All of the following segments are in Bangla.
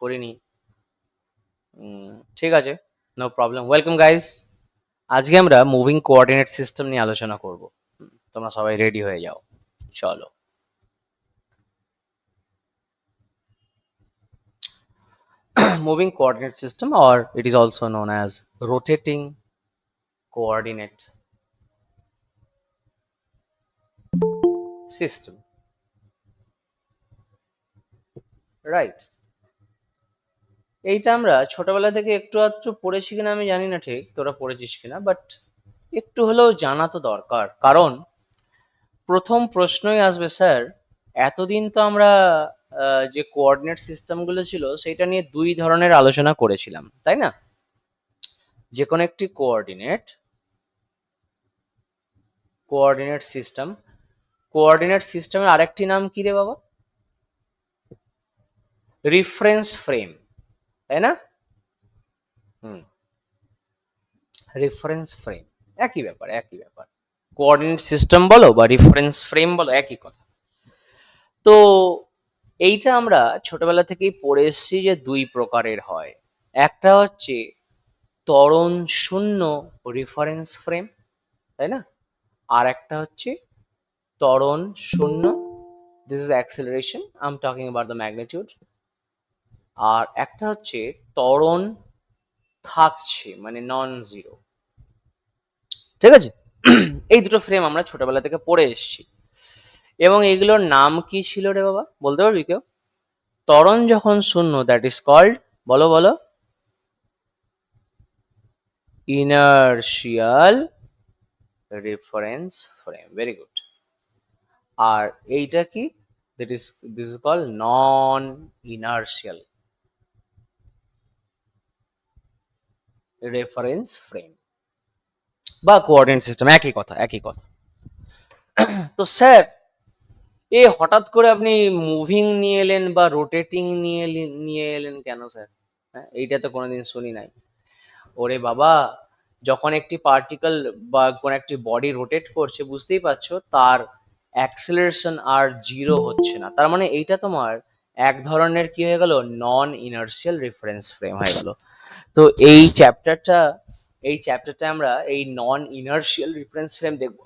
করিনি। ঠিক আছে, নো প্রবলেম। Welcome guys. আজকে আমরা মুভিং কোঅর্ডিনেট সিস্টেম নিয়ে আলোচনা করব। তোমরা সবাই রেডি হয়ে যাও, চলো। Moving coordinate system, or it is also known as rotating coordinate system, right? এইটা আমরা ছোটবেলা থেকে একটু আধটু পড়েছি কিনা আমি জানি না, ঠিক তোরা পড়েছিস কিনা, বাট একটু হলেও জানা তো দরকার। কারণ প্রথম প্রশ্নই আসবে, স্যার এতদিন তো আমরা যে কোঅর্ডিনেট সিস্টেমগুলো ছিল সেটা নিয়ে দুই ধরনের আলোচনা করেছিলাম, তাই না? যে কোনো একটি কোঅর্ডিনেট সিস্টেমের আরেকটি নাম কি রে বাবা? রিফারেন্স ফ্রেম, তাই না? রেফারেন্স ফ্রেম একই ব্যাপার। কোঅর্ডিনেট সিস্টেম বলো বা রেফারেন্স ফ্রেম বলো, একই কথা। তো এইটা আমরা ছোটবেলা থেকেই পড়ে এসেছি যে দুই প্রকারের হয়। একটা হচ্ছে ত্বরণ শূন্য রেফারেন্স ফ্রেম, তাই না? আর একটা হচ্ছে ত্বরণ শূন্য, this is acceleration, I am talking about the magnitude. আর একটা হচ্ছে ত্বরণ থাকছে, মানে নন জিরো। ঠিক আছে? এই দুটো ফ্রেম আমরা ছোটবেলা থেকে পড়ে এসেছি। এবং এগুলোর নাম কি ছিল রে বাবা, বলতে পারবি কেউ? ত্বরণ যখন শূন্য, দ্যাট ইজ কল্ড, বলো বলো, inertial reference frame. Very good. আর এইটা কি? This is called non inertial reference frame বা কোঅর্ডিনেট সিস্টেম, একই কথা। তো স্যার, হঠাৎ করে আপনি মুভিং নিয়ে এলেন বা রোটেটিং নিয়ে এলেন কেন স্যার? হ্যাঁ, এইটা তো কোনোদিন শুনি নাই। ওরে বাবা, যখন একটি পার্টিকেল বা কোন একটি বডি রোটেট করছে, বুঝতেই পারছো তার অ্যাক্সেলারেশন আর জিরো হচ্ছে না, তার মানে এইটা তোমার এক ধরনের কি হয়ে গেল, নন ইনার্শিয়াল রেফারেন্স ফ্রেম হয়ে গেল। তো এই চ্যাপ্টারটা আমরা এই নন ইনার্শিয়াল রেফারেন্স ফ্রেম দেখব।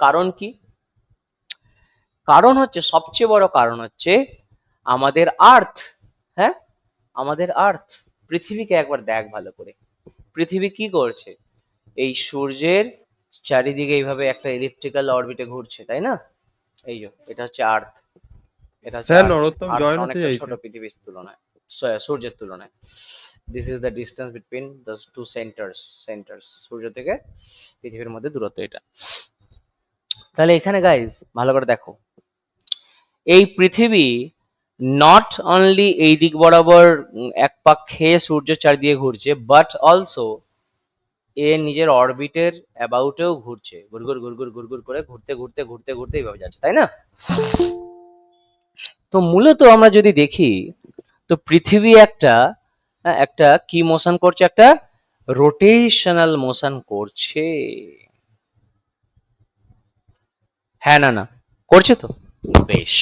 কারণ কি? কারণ হচ্ছে, সবচেয়ে বড় কারণ হচ্ছে আমাদের আর্থ। হ্যাঁ, আমাদের আর্থ, পৃথিবীকে একবার দেখ ভালো করে। পৃথিবী কি করছে? এই সূর্যের চারিদিকে এইভাবে একটা ইলিপ্টিক্যাল অরবিটে ঘুরছে, তাই না? এই যে এটা হচ্ছে আর্থ, স্যার নরোত্তম আর্থ জয়েন হতে অনেকটা চাইছে। ছোট পৃথিবীর তুলনায়, সূর্যের তুলনায়। This is the distance between the two centres, সূর্য থেকে পৃথিবীর মধ্যে দূরত্ব এটা। তাহলে এখানে গাইস ভালো করে দেখো, এই পৃথিবী নট অনলি এই দিক বরাবর এক পাক খেয়ে সূর্যের চারিদিকে ঘুরছে, বাট অলসো এ নিজের অরবিটের অ্যাবাউটেও ঘুরছে, ঘুরঘুর করে ঘুরতে এইভাবে যাচ্ছে, তাই না? তো মূলত আমরা যদি দেখি, তো পৃথিবী একটা কি মোশন করছে, একটা রোটেশনাল মোশন করছে। হ্যাঁ না না, করছে তো? বেশ,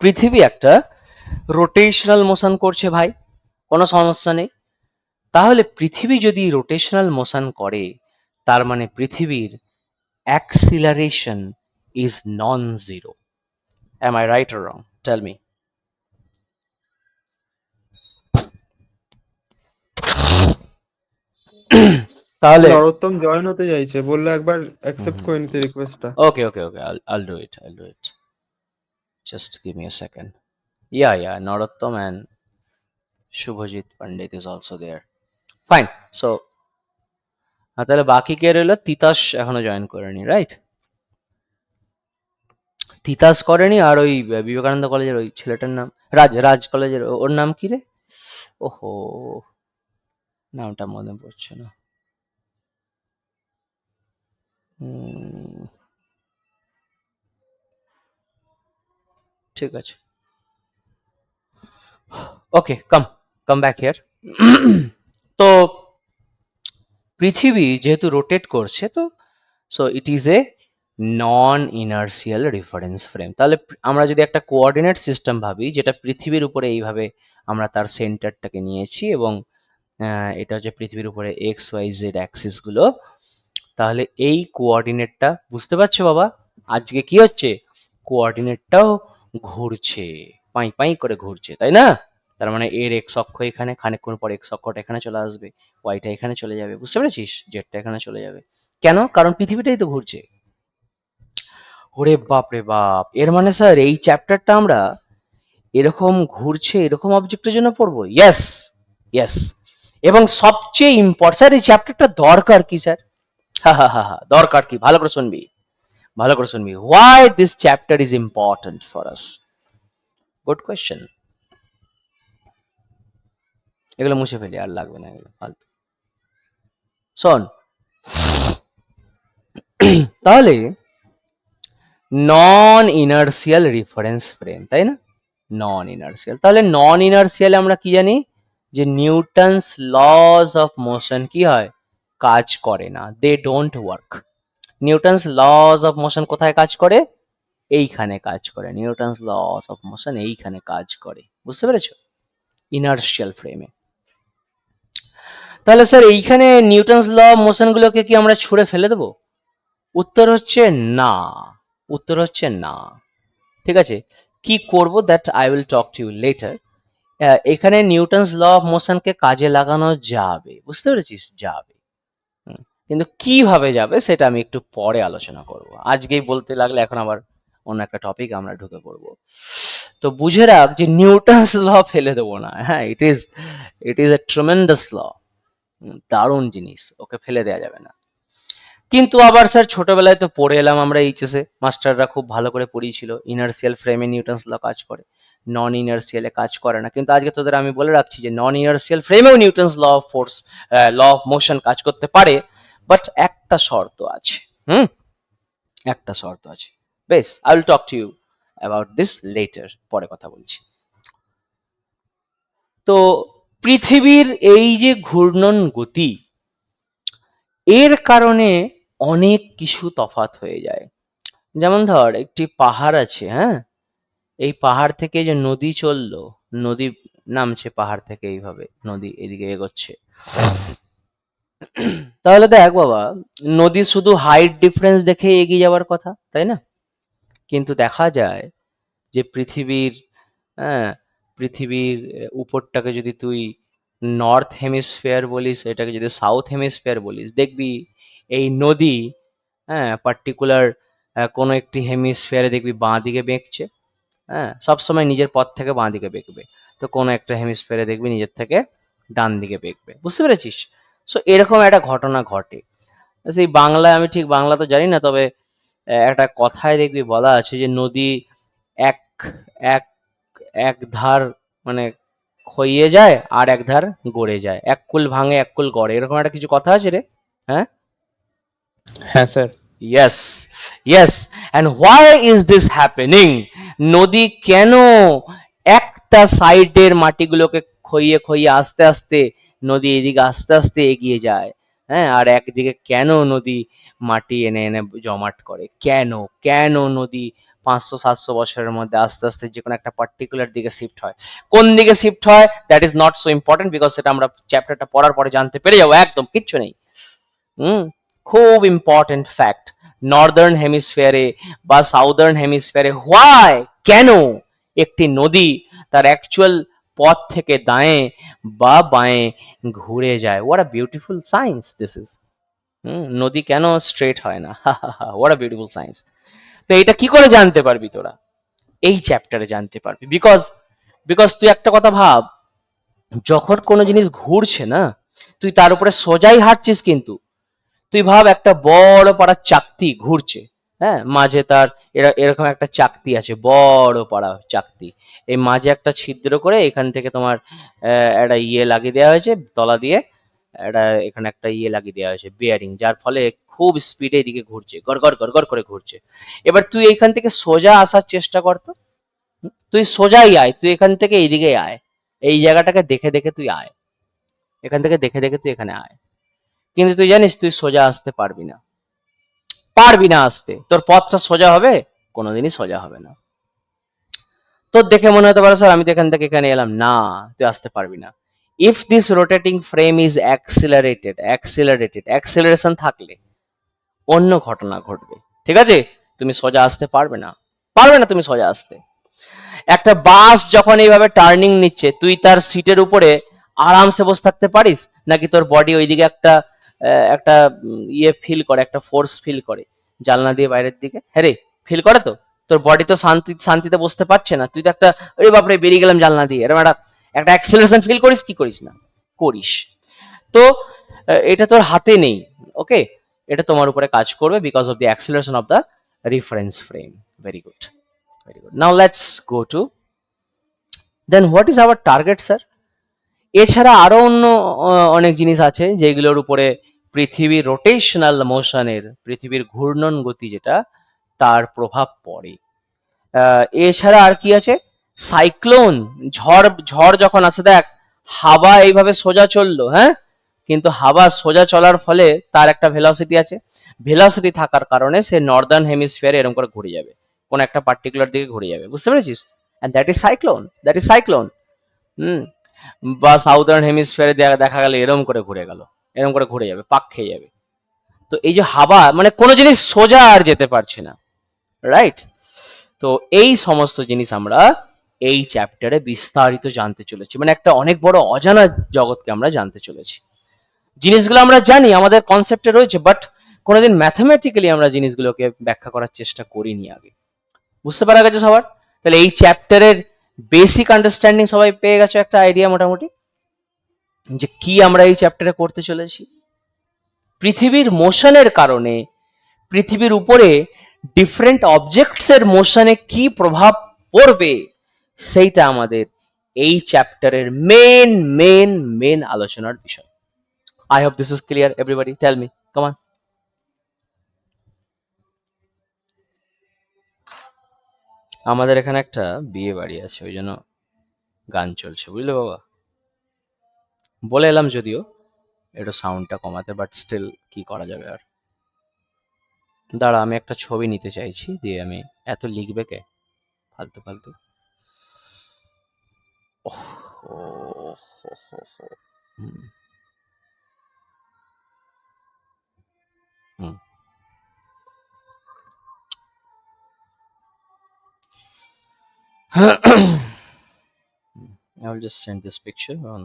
পৃথিবী একটা রোটেশনাল মোশন করছে ভাই, কোনো সমস্যা নেই। তাহলে পৃথিবী যদি রোটেশনাল মোশন করে, তার মানে পৃথিবীর acceleration is non zero. Am I right or wrong? Tell me. তাহলে নরোত্তম জয়েন হতে চাইছে, বললো একবার অ্যাকসেপ্ট করে নিতে রিকোয়েস্টটা। okay. I'll do it. Just give me a second. Yeah. Narottam and Shubhajit Pandit is also there. Fine. So তাহলে বাকি কে রইলো? তিতাস এখনো জয়েন করেনি, রাইট? তিতাস করেনি, আর ওই বিবেকানন্দ কলেজের ওই ছেলেটার নাম, রাজ কলেজের, ওর নাম কি রে? ওহো, নামটা মনে পড়ছে না। ঠিক আছে, ওকে, কাম ব্যাক হিয়ার। তো পৃথিবী যেহেতু রোটেট করছে, তো so it is A non inertial reference frame. তাহলে আমরা যদি একটা কোঅর্ডিনেট সিস্টেম ভাবি, যেটা পৃথিবীর উপরে এইভাবে আমরা তার সেন্টারটাকে নিয়েছি, এবং এটা হচ্ছে পৃথিবীর উপরে এক্স ওয়াই জেড অ্যাক্সিস গুলো, তাহলে এই কোঅর্ডিনেটটা বুঝতে পারছো বাবা, আজকে কি হচ্ছে, কোঅর্ডিনেটটাও ঘুরছে, পাই পাই করে ঘুরছে, তাই না? তার মানে এর এক্স অক্ষ এখানে, খানিকক্ষণ পর এক্স অক্ষটা এখানে চলে আসবে, ওয়াইটা এখানে চলে যাবে, বুঝতে পেরেছিস, জেডটা এখানে চলে যাবে। কেন? কারণ পৃথিবীটাই তো ঘুরছে। ওরে বাপ রে বাপ, এর মানে স্যার এই চ্যাপ্টারটা আমরা এরকম ঘুরছে এরকম অবজেক্টের জন্য পড়বো? Yes, yes. এবং সবচেয়ে ইম্পর্টেন্ট স্যার, এই চ্যাপ্টারটা দরকার কি স্যার? হা হা হা হা, দরকার কি, ভালো করে শুনবি, ভালো করে শুনবি। Why this chapter is important for us? Good question. এগুলো মুছে ফেলি, আর লাগবে না এগুলো ফালতু। শোন, তাহলে নন ইনার্সিয়াল রেফারেন্স ফ্রেম, তাই না? নন ইনার্সিয়াল, তাহলে নন ইনার্সিয়াল আমরা কি জানি, যে নিউটনস লস অফ মোশন কি হয়, কাজ করে না, they don't work. Newton's laws of motion কোথায় কাজ করে? এইখানে কাজ করে, নিউটনস লস অফ মোশন এইখানে কাজ করে, বুঝতে পেরেছো, ইনার্সিয়াল ফ্রেমে। তাহলে স্যার এইখানে নিউটনস ল অফ মোশন গুলোকে কি আমরা ছুঁড়ে ফেলে দেবো? উত্তর হচ্ছে না, উত্তর হচ্ছে না। ঠিক আছে, কি করব, that I will talk to you later. এখানে নিউটনস ল অফ মোশনকে কাজে লাগানো যাবে, বুঝতে পেরেছিস, যাবে। কিন্তু কিভাবে যাবে সেটা আমি একটু পরে আলোচনা করব, আজকেই বলতে লাগলে এখন আবার অন্য একটা টপিক আমরা ঢুকে পড়বো। তো বুঝে রাখ যে নিউটনস ল ফেলে দেবো না, হ্যাঁ, ইট ইজ এ ট্রেমেন্ডাস ল, দারুণ জিনিস, ওকে ফেলে দেওয়া যাবে না। কিন্তু আবার স্যার ছোটবেলায় তো পড়ে এলাম আমরা এইচএসে, মাস্টাররা খুব ভালো করে পড়িয়েছিল, ইনার্সিয়াল ফ্রেমে নিউটনস ল কাজ করে, নন ইনার্সিয়ালে কাজ করে না। কিন্তু আজকে তোদের আমি বলে রাখছি যে নন ইনার্সিয়াল ফ্রেমেও Newton's law of force, law of motion কাজ করতে পারে, বাট একটা শর্ত আছে। হুম, একটা শর্ত আছে। বেশ, I will talk to you about this later, পরে কথা বলছি। তো পৃথিবীর এই যে ঘূর্ণন গতি, এর কারণে অনেক কিছু তফাৎ হয়ে যায়। যেমন ধর একটি পাহাড় আছে, হ্যাঁ, এই পাহাড় থেকে যে নদী চললো, নদী নামছে পাহাড় থেকে, এইভাবে নদী এদিকে এগোচ্ছে, তাহলে দেখ বাবা, নদী শুধু হাইট ডিফারেন্স দেখে এগিয়ে যাওয়ার কথা, তাই না? কিন্তু দেখা যায় যে পৃথিবীর, হ্যাঁ, পৃথিবীর উপরটাকে যদি তুই নর্থ হেমিস্ফিয়ার বলিস, এটাকে যদি সাউথ হেমিস্ফিয়ার বলিস, দেখবি এই নদী, হ্যাঁ, পার্টিকুলার কোনো একটি হেমিস্ফিয়ারে দেখবি বাঁ দিকে বেঁকছে, হ্যাঁ, সবসময় নিজের পথ থেকে বাঁ দিকে বেঁকবে। তো কোনো একটা হেমিস্ফিয়ারে দেখবি নিজের থেকে ডান দিকে বেঁকবে, বুঝতে পেরেছিস? সো এরকম একটা ঘটনা ঘটে। সেই বাংলায়, আমি ঠিক বাংলা তো জানি না, তবে একটা কথায় দেখবি বলা আছে যে নদী এক এক এক ধার মানে ক্ষয়ে যায়, আর এক ধার গড়ে যায়, এক কূল ভাঙে এক কূল গড়ে, এরকম একটা কিছু কথা আছে রে। হ্যাঁ, হ্যাঁ sir. Yes, yes. And why is this happening? নদী কেন একটা সাইডের মাটিগুলোকে ক্ষইয়ে ক্ষইয়ে আস্তে আস্তে নদী এদিকে আস্তে আস্তে এগিয়ে যায়, হ্যাঁ, আর একদিকে কেন নদী মাটি এনে এনে জমাট করে? কেন, কেন নদী 500-700 বছরের মধ্যে আস্তে আস্তে যে কোনো একটা পার্টিকুলার দিকে শিফট হয়? কোন দিকে শিফট হয় that is not so important, because সেটা আমরা চ্যাপ্টারটা পড়ার পরে জানতে পেরে যাবো, একদম কিচ্ছু নেই। হুম, খুব ইম্পর্টেন্ট ফ্যাক্ট, নর্দার্ন হেমিস্ফিয়ারে বা সাউদার্ন হেমিস্ফিয়ারে হোয়াই, কেন একটি নদী তার অ্যাকচুয়াল পথ থেকে দাঁয়ে বা বাঁয়ে ঘুরে যায়। What a beautiful science this is. নদী কেন স্ট্রেট হয় না? What a beautiful science. তো এটা কি করে জানতে পারবি তোরা? এই চ্যাপ্টারে জানতে পারবি, বিকজ বিকজ তুই একটা কথা ভাব, যখন কোনো জিনিস ঘুরছে না, তুই তার উপরে সোজাই হাঁটছিস, কিন্তু তুই ভাব একটা বড় পাড়ার চাকতি ঘুরছে, হ্যাঁ, মাঝে তার এরকম একটা চাকতি আছে, বড় পাড়া চাকতি, এই মাঝে একটা ছিদ্র করে এখান থেকে তোমার একটা ইয়ে লাগিয়ে দেওয়া হয়েছে তলা দিয়ে, একটা এখানে একটা ইয়ে লাগিয়ে দেওয়া হয়েছে বিয়ারিং, যার ফলে খুব স্পিডে এদিকে ঘুরছে, গড়গড় গড়গড় করে ঘুরছে। এবার তুই এইখান থেকে সোজা আসার চেষ্টা করতো, তুই সোজাই আয়, তুই এখান থেকে এইদিকে আয়, এই জায়গাটাকে দেখে দেখে তুই আয়, এখান থেকে দেখে দেখে তুই এখানে আয়, কিন্তু তুই জানিস তুই সোজা আসতে পারবি না। পারবি না আসতে, তোর পথটা সোজা হবে? কোনোদিনই সোজা হবে না। তোর দেখে মনে হতে পারে স্যার আমি তো এখান থেকে এখানে এলাম, না তুই আসতে পারবি না। If this rotating frame is accelerated, থাকলে অন্য ঘটনা ঘটবে। ঠিক আছে, তুমি সোজা আসতে পারবে না, পারবে না তুমি সোজা আসতে। একটা বাস যখন এইভাবে টার্নিং নিচ্ছে, তুই তার সিটের উপরে আরামসে বসে থাকতে পারিস? নাকি তোর বডি ওইদিকে একটা একটা ইয়ে ফিল করে, একটা ফোর্স ফিল করে জানলা দিয়ে বাইরের দিকে? হ্যাঁ রে, ফিল করে তো? তোর বডি তো শান্তিতে বসতে পারছে না, তুই তো একটা আরে বাপরে বেরিয়ে গেলাম জানলা দিয়ে, এরকম একটা একটা অ্যাক্সিলারেশন ফিল করিস কি করিস না? করিস। তো এটা তোর হাতে নেই, ওকে, এটা তোমার উপরে কাজ করবে because of the acceleration of the reference frame. Very good, very good. Now let's go to then what is our target sir. এছাড়া আরো অন্য অনেক জিনিস আছে যেগুলোর উপরে পৃথিবীর রোটেশনাল মোশনের, পৃথিবীর ঘূর্ণন গতি যেটা, তার প্রভাব পড়ে। এছাড়া আর কি আছে? সাইক্লোন, ঝড়, ঝড় যখন আসে, দেখ হাওয়া এইভাবে সোজা চললো, হ্যাঁ, কিন্তু হাওয়া সোজা চলার ফলে তার একটা ভেলোসিটি আছে, ভেলোসিটি থাকার কারণে সে নর্দার্ন হেমিস্ফিয়ারে এরকম করে ঘুরে যাবে, কোন একটা পার্টিকুলার দিকে ঘুরে যাবে, বুঝতে পেরেছিস? And that is cyclone, that is cyclone. হুম। বা সাউদার্ন হেমিস্ফিয়ারে দেখা গেল এরকম করে ঘুরে গেল, এরকম করে ঘুরে যাবে, পাক খেয়ে যাবে। তো এই যে হাওয়া, মানে কোনো জিনিস সোজা আর যেতে পারছে না, রাইট? তো এই সমস্ত জিনিস আমরা এই চ্যাপ্টারে বিস্তারিত জানতে চলেছি, মানে একটা অনেক বড় অজানা জগৎকে আমরা জানতে চলেছি। জিনিসগুলো আমরা জানি, আমাদের কনসেপ্টে রয়েছে, বাট কোনোদিন ম্যাথমেটিক্যালি আমরা জিনিসগুলোকে ব্যাখ্যা করার চেষ্টা করিনি আগে। বুঝতে পারা গেছে সবার? তাহলে এই চ্যাপ্টারের বেসিক আন্ডারস্ট্যান্ডিং সবাই পেয়ে গেছে, একটা আইডিয়া মোটামুটি যে কি আমরা এই চ্যাপ্টারে করতে চলেছি। পৃথিবীর মোশনের কারণে পৃথিবীর উপরে ডিফারেন্ট অবজেক্টস এর মোশনে কি প্রভাব পড়বে, সেইটা আমাদের এই চ্যাপ্টারের মেন মেন মেন আলোচনার বিষয়। I hope this is clear everybody, tell me, come on. আমাদের এখানে একটা বিয়ে বাড়ি আছে, ওই জন্য গান চলছে, বুঝলে বাবা। বলে এলাম যদিও একটু সাউন্ডটা কমাতে, বাট স্টিল কি করা যাবে আর। দাঁড়া, আমি একটা ছবি নিতে চাইছি, দিয়ে আমি এত লিখবে কে ফালতু ফালতু। ওহ, হো, হো, হো, হো। হুম, হুম। I will just send this picture on.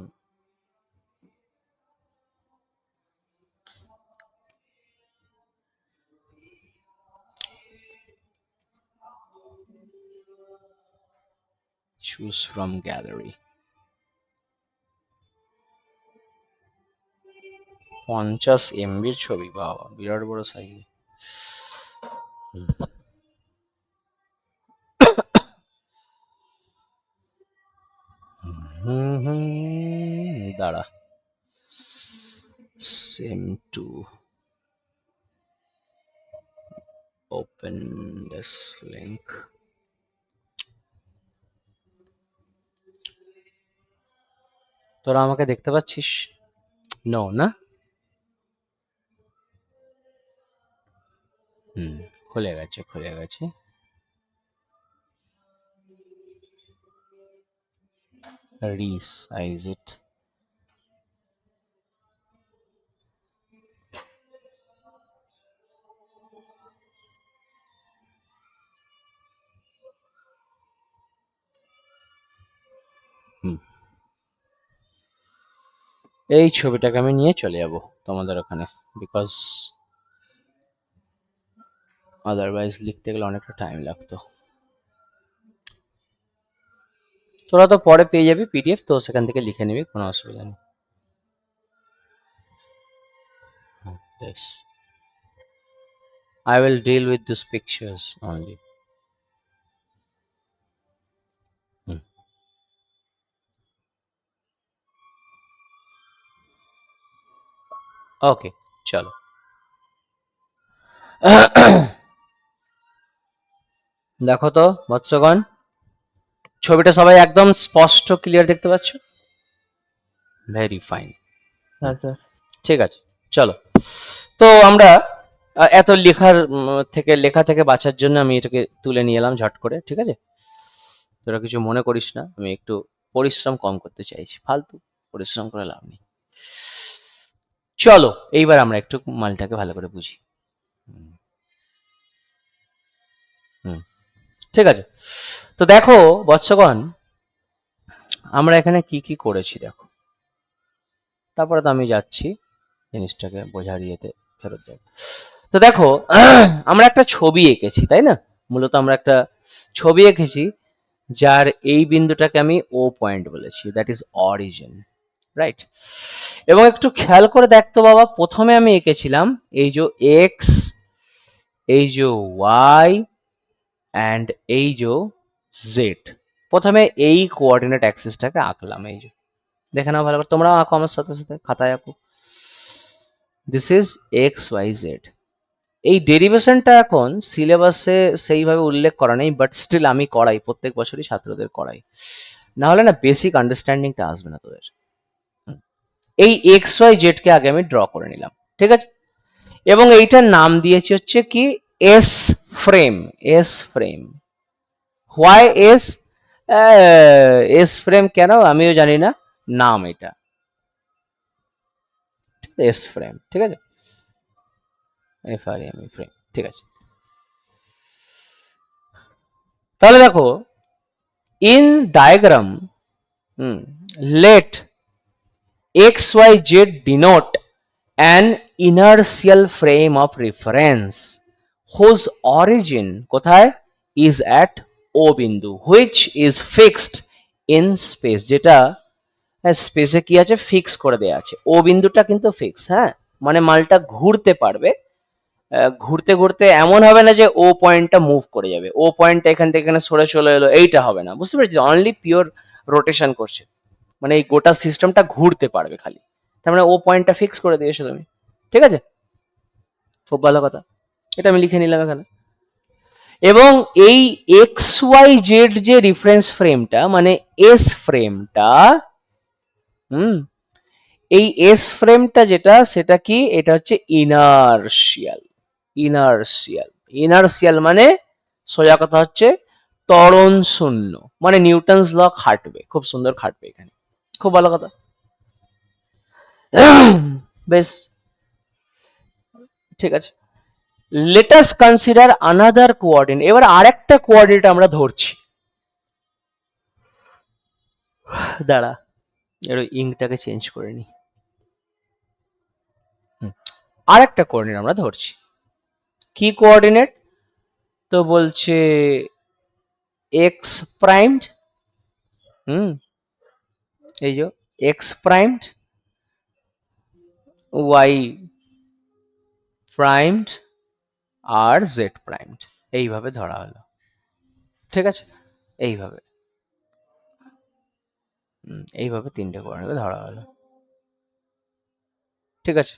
Choose from gallery. 50 MB ছবি, বাবা বিরাট বড় সাইজ। দাঁড়া, same to open this link. তোরা আমাকে দেখতে পাচ্ছিস? নো না? হুম, খুলে গেছে, খুলে গেছে। রিসাইজ ইট। হুম, এই ছবিটাকে আমি নিয়ে চলে যাব তোমাদের ওখানে, বিকজ আদারওয়াইজ লিখতে গেলে অনেকটা টাইম লাগতো। তোরা তো পরে পেয়ে যাবি পিডিএফ, তো সেখান থেকে লিখে নিবি, কোনো অসুবিধা নেই। This I will deal with these pictures only. হুম, ওকে, চলো। দেখো তো বৎসগণ, ছবিটা সবাই একদম স্পষ্ট ক্লিয়ার দেখতে পাচ্ছ? Very fine. হ্যাঁ স্যার। ঠিক আছে, চলো। তো আমরা এত লেখা থেকে বাঁচার জন্য আমি এটাকে তুলে নিয়ে এলাম ঝট করে, ঠিক আছে? তোরা কিছু মনে করিস না, আমি একটু পরিশ্রম কম করতে চাইছি, ফালতু পরিশ্রম করে লাভ নেই। চলো এইবার আমরা একটু মালটাকে ভালো করে বুঝি। হুম, হুম, ঠিক আছে। তো দেখো বৎসগণ, আমরা এখানে কি কি করেছি দেখো, তারপরে তো আমি যাচ্ছি জিনিসটাকে বোঝার ইয়েতে ফেরত যাব। তো দেখো আমরা একটা ছবি এঁকেছি, তাই না? মূলত আমরা একটা ছবি এঁকেছি যার এই বিন্দুটাকে আমি ও পয়েন্ট বলেছি, দ্যাট ইজ অরিজিন, রাইট? এবং একটু খেয়াল করে দেখতো বাবা, প্রথমে আমি এঁকেছিলাম এই যে এক্স, এই যে ওয়াই অ্যান্ড এই যে জেড। প্রথমে এই কোঅর্ডিনেট অ্যাক্সিসটাকে আঁকলাম, এই যে দেখে নাও ভালো করে, তোমরা আঁকো আমার সাথে সাথে, খাতায় আঁকো। This is X Y Z. এই ডেরিভেশনটা এখন সিলেবাসে সেইভাবে উল্লেখ করা নেই, বাট স্টিল আমি করাই, প্রত্যেক বছরই ছাত্রদের করাই, না হলে না বেসিক আন্ডারস্ট্যান্ডিংটা আসবে না তোদের। এই এক্স ওয়াই জেড কে আগে আমি ড্র করে নিলাম, ঠিক আছে? এবং এইটার নাম দিয়েছি হচ্ছে কি S frame, S frame. Why S? S frame কেন আমিও জানি না, নাম এটা এস ফ্রেম, ঠিক আছে? এফ আর এম ফ্রেম, ঠিক আছে। তাহলে দেখো in diagram, let xyz denote an inertial frame of reference whose origin কোথায় is at o বিন্দু which is fixed in space, যেটা স্পেসে কি আছে, ফিক্স করে দেয়া আছে। ও বিন্দুটা কিন্তু ফিক্স, হ্যাঁ, মানে মালটা ঘুরতে পারবে, ঘুরতে ঘুরতে এমন হবে না যে ও পয়েন্টটা মুভ করে যাবে, ও পয়েন্টটা এখান থেকে এখানে সরে চলে এলো, এইটা হবে না, বুঝতে পেরেছিস? অনলি পিওর রোটেশন করছে, মানে এই গোটা সিস্টেমটা ঘুরতে পারবে খালি, তার মানে ও পয়েন্টটা ফিক্স করে দিয়েছো তুমি, ঠিক আছে? খুব ভালো কথা, এটা আমি লিখে নিলাম এখানে। এবং এই এক্স ওয়াই জেড যে রেফারেন্স ফ্রেমটা মানে এস ফ্রেমটা, হুম, এই এস ফ্রেমটা যেটা, সেটা কি, এটা হচ্ছে ইনার্শিয়াল। ইনার্শিয়াল, ইনার্শিয়াল মানে সোজা কথা হচ্ছে ত্বরণ শূন্য, মানে নিউটনস ল খাটবে, খুব সুন্দর খাটবে এখানে, খুব ভালো কথা। বেশ, ঠিক আছে। Let us consider another coordinate, এবার আরেকটা কোঅর্ডিনেট আমরা ধরছি, দাঁড়া এর ইঙ্কটাকে চেঞ্জ করে নি। আরেকটা কোঅর্ডিনেট আমরা ধরছি, কি কোঅর্ডিনেট? তো বলছে এক্স প্রাইমড, এই যে এক্স প্রাইমড, ওয়াই প্রাইমড আর জেড প্রাইমড, এইভাবে ধরা হলো, ঠিক আছে? এইভাবে, এইভাবে তিনটে কোঅর্ডিনেট ধরা হলো, ঠিক আছে?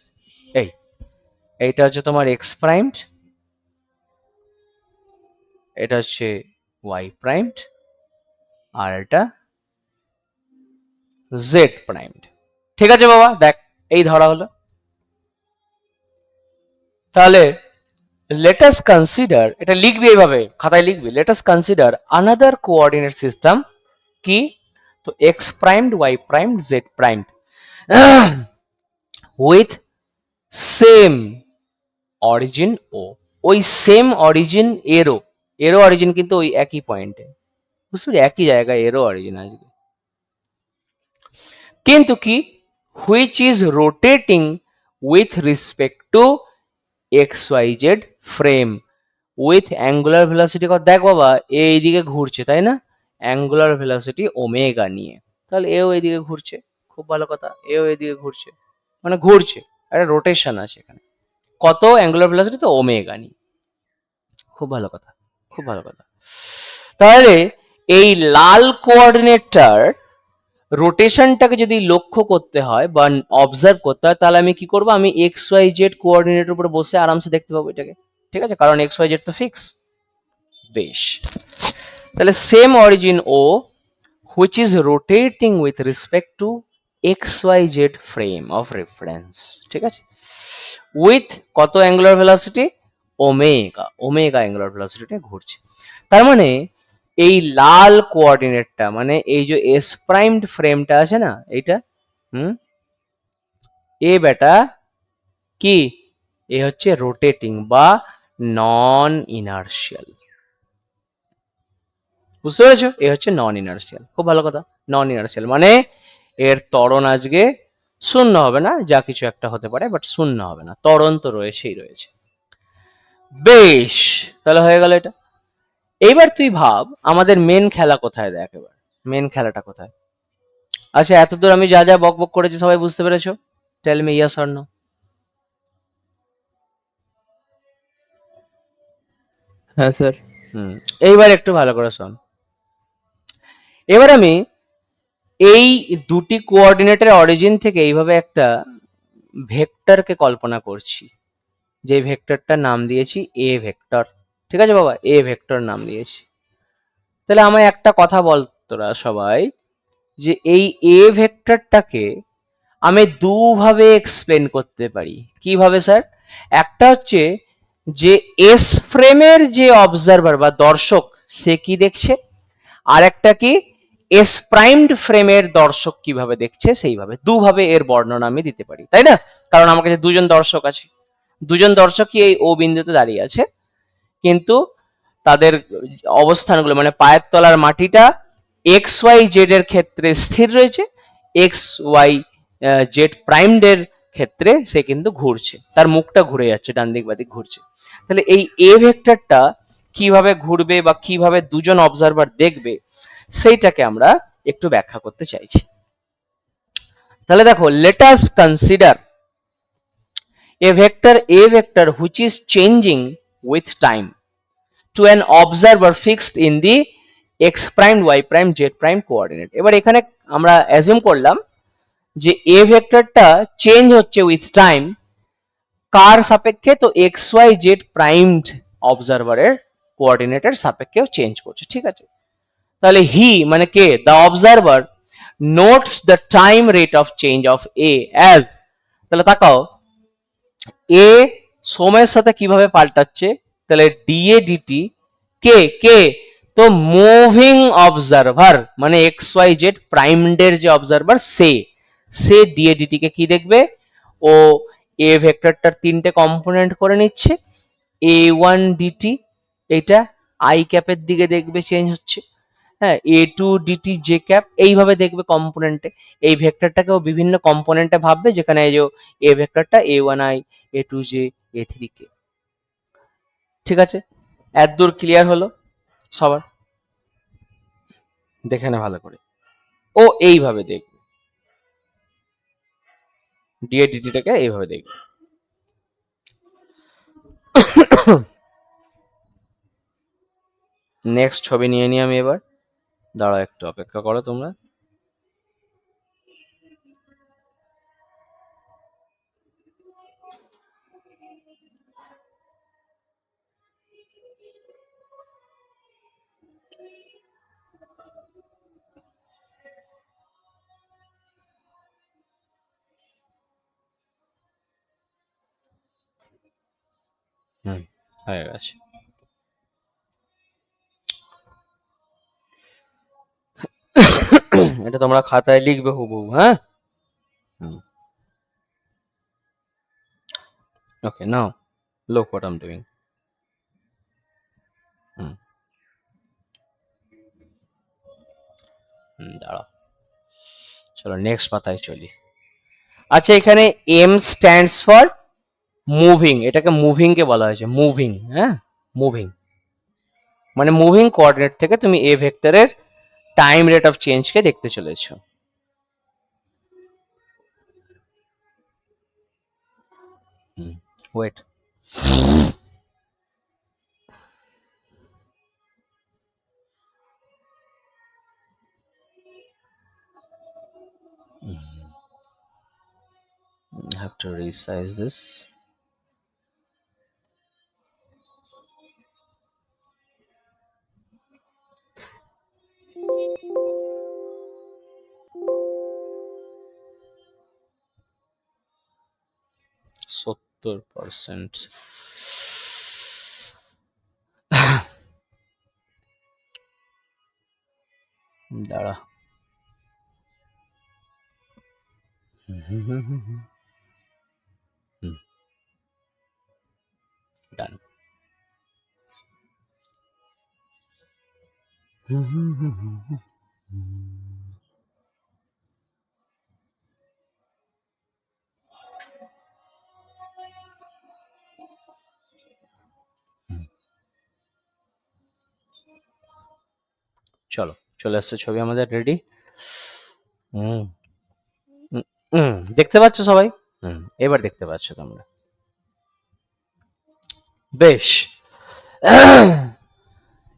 এইটা হচ্ছে তোমার এক্স প্রাইমড, এটা হচ্ছে ওয়াই প্রাইমড, আর এটা জেড প্রাইমড, ঠিক আছে বাবা? দেখ এই ধরা হলো। তাহলে let us consider, এটা লিখবি এইভাবে খাতায় লিখবি, let us consider another coordinate system, কি? তো x primed y primed z primed with same origin o, ওই সেম অরিজিন এরো, এরো অরিজিন কিন্তু ওই একই পয়েন্টে, বুঝতে পারছি, একই জায়গায় এরো অরিজিন আসবে, কিন্তু কি which is rotating with respect to xyz frame with angular velocity, দেখ বাবা এইদিকে ঘুরছে তাই না, অ্যাঙ্গুলার ভেলোসিটি ওমেগা নিয়ে, তাহলে এও এইদিকে ঘুরছে, খুব ভালো কথা, এও এইদিকে ঘুরছে, মানে ঘুরছে, একটা রোটেশন আছে এখানে, কত অ্যাঙ্গুলার ভেলোসিটি, তো ওমেগা নিয়ে, খুব ভালো কথা, খুব ভালো কথা। তাহলে এই লাল কোঅর্ডিনেটটার রোটেশনটাকে যদি লক্ষ্য করতে হয় বা অবজার্ভ করতে হয়, তাহলে আমি কি করব, আমি এক্স ওয়াই জেড কোঅর্ডিনেটের উপরে বসে আরামসে দেখতে পাবো এটাকে, ঠিক আছে? কারণ এক্স ওয়াই জেড তো ফিক্স। বেশ, তাহলে সেম অরিজিন ও which is rotating with respect to x Y z frame of reference, ঠিক আছে, উইথ কত angular velocity, omega, omega angular ভেলোসিটিতে ঘুরছে। তার মানে এই লাল কোঅর্ডিনেটটা মানে এই যে এস প্রাইমড ফ্রেমটা আছে না এইটা, হুম, এ বেটা কি, এ হচ্ছে রোটেটিং বা নন ইনার্শিয়াল, বুঝতে পেরেছো, এ হচ্ছে নন ইনার্শিয়াল, খুব ভালো কথা। নন ইনার্শিয়াল মানে এর ত্বরণ আজকে শূন্য হবে না, যা কিছু একটা হতে পারে বাট শূন্য হবে না, ত্বরণ তো রয়েছেই রয়েছে। বেশ, তাহলে হয়ে গেল এটা। এইবার তুই ভাব আমাদের মেন খেলা কোথায়, দেখ এবার মেন খেলাটা কোথায়। আচ্ছা, এতদূর আমি যা যা বক বক করেছি সবাই বুঝতে পেরেছো? Tell me yes or no. হ্যাঁ স্যার। হুম, এইবার একটু ভালো করে শোন। এবার আমি এই দুটি কোঅর্ডিনেটের অরিজিন থেকে এইভাবে একটা ভেক্টরকে কল্পনা করছি, যে ভেক্টরটার নাম দিয়েছি এ ভেক্টর, ঠিক আছে বাবা, এ ভেক্টর নাম দিয়েছি। তাহলে আমায় একটা কথা বল তোরা সবাই, যে এই এ ভেক্টরটাকে আমি দুভাবে এক্সপ্লেন করতে পারি। কিভাবে স্যার? একটা হচ্ছে যে এস ফ্রেমের যে অবজারভার বা দর্শক সে কি দেখছে, আর একটা কি এস প্রাইমড ফ্রেমের দর্শক কিভাবে দেখছে, সেইভাবে দুভাবে এর বর্ণনা আমি দিতে পারি, তাই না? কারণ আমার কাছে দুজন দর্শক আছে, দুজন দর্শকই এই ও বিন্দুতে দাঁড়িয়ে আছে, কিন্তু তাদের অবস্থানগুলো মানে পায়ের তলার মাটিটা এক্স ওয়াই জেড এর ক্ষেত্রে স্থির রয়েছে, এক্স ওয়াই জেড প্রাইমড এর ক্ষেত্রে সে কিন্তু ঘুরছে, তার মুখটা ঘুরে যাচ্ছে, ডান দিক বাদিক ঘুরছে। তাহলে এই এ ভেক্টরটা কিভাবে ঘুরবে বা কিভাবে দুজন অবজারভার দেখবে সেইটাকে আমরা একটু ব্যাখ্যা করতে চাইছি। তাহলে দেখো, let us consider a vector which is changing with time to an observer fixed in the x prime y prime z prime coordinate। এবার এখানে আমরা অ্যাজিউম করলাম যে a ভেক্টরটা চেঞ্জ হচ্ছে উইথ টাইম, কার সাপেক্ষে, তো এক্স ওয়াই জেড প্রাইমড অবজারভারের কোঅর্ডিনেটের সাপেক্ষেও চেঞ্জ করছে, ঠিক আছে। তাহলে হি মানে কে, the observer notes the time rate of change of a as, তাহলে তাকাও এ সময়ের সাথে কিভাবে পাল্টাচ্ছে, তাহলে ডিএ ডিটি কে কে, তো মুভিং অবজারভার মানে এক্স ওয়াই জেড প্রাইমডের যে অবজারভার সে ডিএ ডিটি কে কি দেখবে, ও এ ভেক্টরটার তিনটে কম্পোনেন্ট করে নিচ্ছে, এ ওয়ান ডিটি এইটা আই ক্যাপের দিকে দেখবে চেঞ্জ হচ্ছে, হ্যাঁ, এ টু ডিটি জে ক্যাপ এইভাবে দেখবে কম্পোনেন্টে, এই ভেক্টরটাকেও বিভিন্ন কম্পোনেন্টে ভাববে, যেখানে এই যে এ ভেক্টরটা a one i, a two j, a three k, ঠিক আছে। এত দূর ক্লিয়ার হলো সবার? দেখে না ভালো করে, ও এইভাবে দেখবে, ডিএ ডিটিটাকে এইভাবে দেখবে। নেক্সট ছবি নিয়ে নিই আমি এবার, দাঁড়াও একটু অপেক্ষা করো তোমরা। হুম, হয়ে গেছে। এটা তোমরা খাতায় লিখবে হুবহু, হ্যাঁ। Hmm, okay, now look what I am doing. Hmm, দাঁড়াও, চলো নেক্সট পাতায় চলি। আচ্ছা, এখানে এম স্ট্যান্ডস ফর মুভিং, এটাকে মুভিং কে বলা হয়েছে, মুভিং, হ্যাঁ, মুভিং মানে মুভিং কোঅর্ডিনেট থেকে তুমি এ ভেক্টরের টাইম রেট অফ চেঞ্জ কে দেখতে চলেছো। Wait, have to resize this. 70%। দাঁড়া। ডান। চলো, চলে আসছে ছবি আমাদের রেডি। হুম হুম, দেখতে পাচ্ছ সবাই? এবার দেখতে পাচ্ছ তোমরা? বেশ।